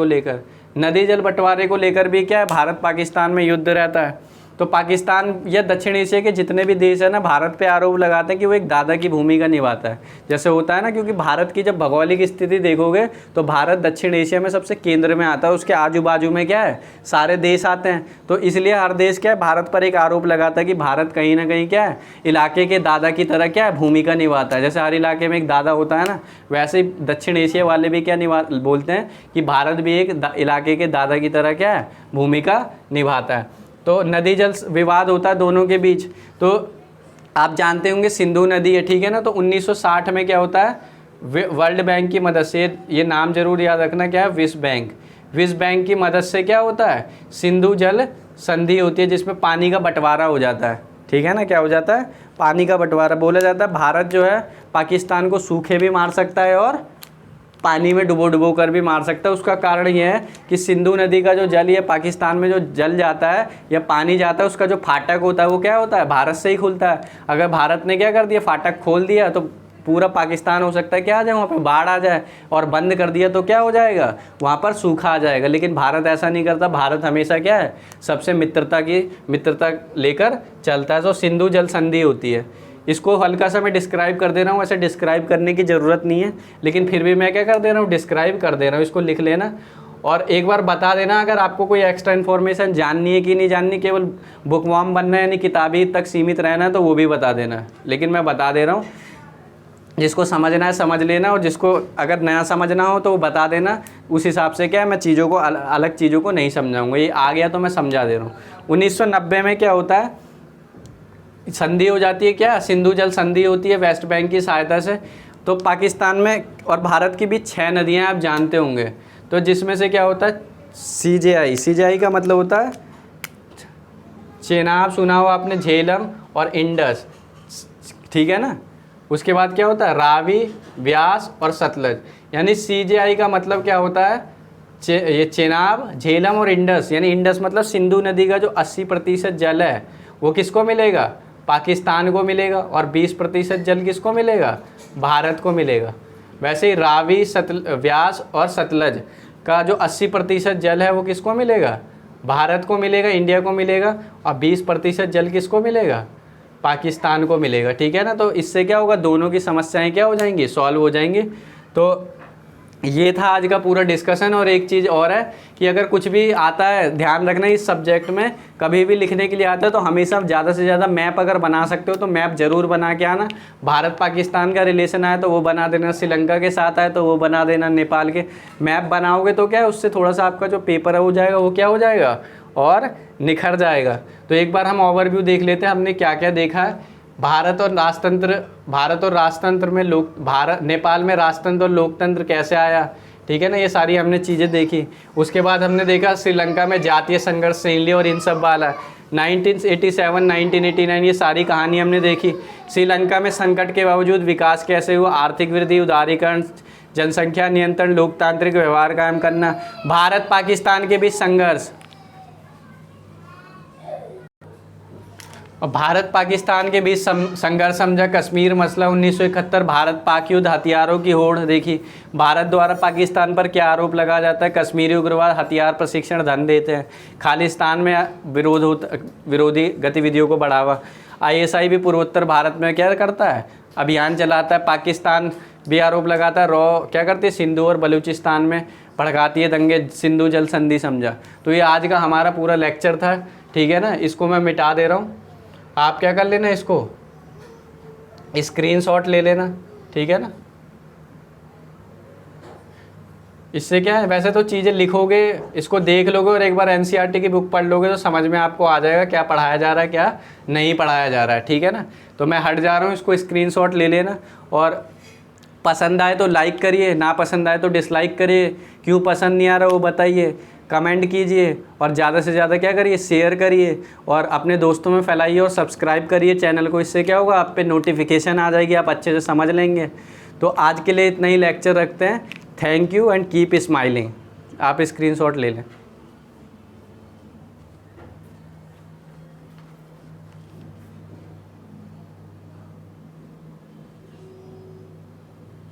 को लेकर भी क्या है, भारत पाकिस्तान में युद्ध रहता है। तो पाकिस्तान या दक्षिण एशिया के जितने भी देश हैं ना, भारत पे आरोप लगाते हैं कि वो एक दादा की भूमिका निभाता है। जैसे होता है ना, क्योंकि भारत की जब भौगोलिक स्थिति देखोगे तो भारत दक्षिण एशिया में सबसे केंद्र में आता है, उसके आजू बाजू में क्या है, सारे देश आते हैं। तो इसलिए हर देश क्या है, भारत पर एक आरोप लगाता है कि भारत कहीं ना कहीं क्या है, इलाके के दादा की तरह क्या है, भूमिका निभाता है। जैसे हर इलाके में एक दादा होता है ना, वैसे ही दक्षिण एशिया वाले भी क्या बोलते हैं कि भारत भी एक इलाके के दादा की तरह क्या है, भूमिका निभाता है। तो नदी जल विवाद होता है दोनों के बीच। तो आप जानते होंगे सिंधु नदी है, ठीक है ना। तो 1960 में क्या होता है, वर्ल्ड बैंक की मदद से, ये नाम जरूर याद रखना, क्या है, विश्व बैंक। विश्व बैंक की मदद से क्या होता है, सिंधु जल संधि होती है, जिसमें पानी का बंटवारा हो जाता है, ठीक है ना। क्या हो जाता है, पानी का बंटवारा। बोला जाता है भारत जो है पाकिस्तान को सूखे भी मार सकता है और पानी में डुबो कर भी मार सकता है। उसका कारण ये है कि सिंधु नदी का जो जल, ये पाकिस्तान में जो जल जाता है या पानी जाता है, उसका जो फाटक होता है वो क्या होता है, भारत से ही खुलता है। अगर भारत ने क्या कर दिया, फाटक खोल दिया, तो पूरा पाकिस्तान हो सकता है क्या आ जाए, वहाँ पे बाढ़ आ जाए। और बंद कर दिया तो क्या हो जाएगा, वहाँ पर सूखा आ जाएगा। लेकिन भारत ऐसा नहीं करता, भारत हमेशा क्या है, सबसे मित्रता लेकर चलता है। तो सिंधु जल संधि होती है। इसको हल्का सा मैं डिस्क्राइब कर दे रहा हूँ, वैसे डिस्क्राइब करने की ज़रूरत नहीं है, लेकिन फिर भी मैं क्या कर दे रहा हूँ, डिस्क्राइब कर दे रहा हूँ। इसको लिख लेना और एक बार बता देना अगर आपको कोई एक्स्ट्रा इन्फॉर्मेशन जाननी है कि नहीं जाननी। केवल बुकवाम बनना है यानी किताबी तक सीमित रहना है तो वो भी बता देना, लेकिन मैं बता दे रहा हूँ। जिसको समझना है समझ लेना, और जिसको अगर नया समझना हो तो वो बता देना। उस हिसाब से क्या है, मैं चीज़ों को अलग चीज़ों को नहीं समझाऊँगा, ये आ गया तो मैं समझा दे रहा हूँ। 1990 में क्या होता है, संधि हो जाती है, क्या, सिंधु जल संधि होती है वेस्ट बैंक की सहायता से। तो पाकिस्तान में और भारत के बीच 6 नदियाँ आप जानते होंगे। तो जिसमें से क्या होता है, CJI का मतलब होता है चेनाब, सुना हो आपने, झेलम और इंडस, ठीक है ना। उसके बाद क्या होता है, रावी, व्यास और सतलज। यानी CJI का मतलब क्या होता है, ये चेनाब, झेलम और इंडस। यानी इंडस मतलब सिंधु नदी का जो 80% जल है वो किसको मिलेगा, पाकिस्तान को मिलेगा, और 20% जल किसको मिलेगा, भारत को मिलेगा। वैसे ही रावी, व्यास और सतलज का जो 80% जल है वो किसको मिलेगा, भारत को मिलेगा, इंडिया को मिलेगा, और 20% जल किसको मिलेगा, पाकिस्तान को मिलेगा, ठीक है ना। तो इससे क्या होगा, दोनों की समस्याएं क्या हो जाएंगी, सॉल्व हो जाएंगी। तो ये था आज का पूरा डिस्कशन। और एक चीज़ और है कि अगर कुछ भी आता है, ध्यान रखना इस सब्जेक्ट में कभी भी लिखने के लिए आता है तो हमेशा ज़्यादा से ज़्यादा मैप अगर बना सकते हो तो मैप ज़रूर बना के आना। भारत पाकिस्तान का रिलेशन आए तो वो बना देना, श्रीलंका के साथ आए तो वो बना देना, नेपाल के मैप बनाओगे तो क्या है, उससे थोड़ा सा आपका जो पेपर है हो जाएगा, वो क्या हो जाएगा, और निखर जाएगा। तो एक बार हम ओवरव्यू देख लेते हैं, हमने क्या क्या देखा है। भारत और राजतंत्र में नेपाल में राजतंत्र और लोकतंत्र कैसे आया, ठीक है ना, ये सारी हमने चीज़ें देखी। उसके बाद हमने देखा श्रीलंका में जातीय संघर्ष से लिए और इन सब वाला 1987 1989 ये सारी कहानी हमने देखी। श्रीलंका में संकट के बावजूद विकास कैसे हुआ, आर्थिक वृद्धि, उदारीकरण, जनसंख्या नियंत्रण, लोकतांत्रिक व्यवहार कायम करना। भारत पाकिस्तान के बीच संघर्ष, और भारत पाकिस्तान के बीच संघर्ष समझा। कश्मीर मसला 1971, भारत पाक युद्ध, हथियारों की होड़ देखी। भारत द्वारा पाकिस्तान पर क्या आरोप लगाया जाता है, कश्मीरी उग्रवाद, हथियार प्रशिक्षण, धन देते हैं। खालिस्तान में विरोधी गतिविधियों को बढ़ावा। ISI भी पूर्वोत्तर भारत में क्या करता है, अभियान चलाता है। पाकिस्तान भी आरोप लगाता है, क्या करती है, सिंधु और बलूचिस्तान में भड़काती है दंगे, सिंधु जल संधि समझा। तो ये आज का हमारा पूरा लेक्चर था, ठीक है ना। इसको मैं मिटा दे रहा हूँ, आप क्या कर लेना, इसको स्क्रीनशॉट ले लेना, ठीक है ना। इससे क्या है, वैसे तो चीज़ें लिखोगे, इसको देख लोगे और एक बार NCERT की बुक पढ़ लोगे तो समझ में आपको आ जाएगा क्या पढ़ाया जा रहा है, क्या नहीं पढ़ाया जा रहा है, ठीक है ना। तो मैं हट जा रहा हूँ, इसको स्क्रीनशॉट ले लेना। और पसंद आए तो लाइक करिए, ना पसंद आए तो डिसलाइक करिए। क्यों पसंद नहीं आ रहा वो बताइए, कमेंट कीजिए, और ज़्यादा से ज़्यादा क्या करिए, शेयर करिए और अपने दोस्तों में फैलाइए, और सब्सक्राइब करिए चैनल को। इससे क्या होगा, आप पे नोटिफिकेशन आ जाएगी, आप अच्छे से समझ लेंगे। तो आज के लिए इतना ही लेक्चर रखते हैं। Thank you and keep smiling. आप स्क्रीनशॉट ले लें।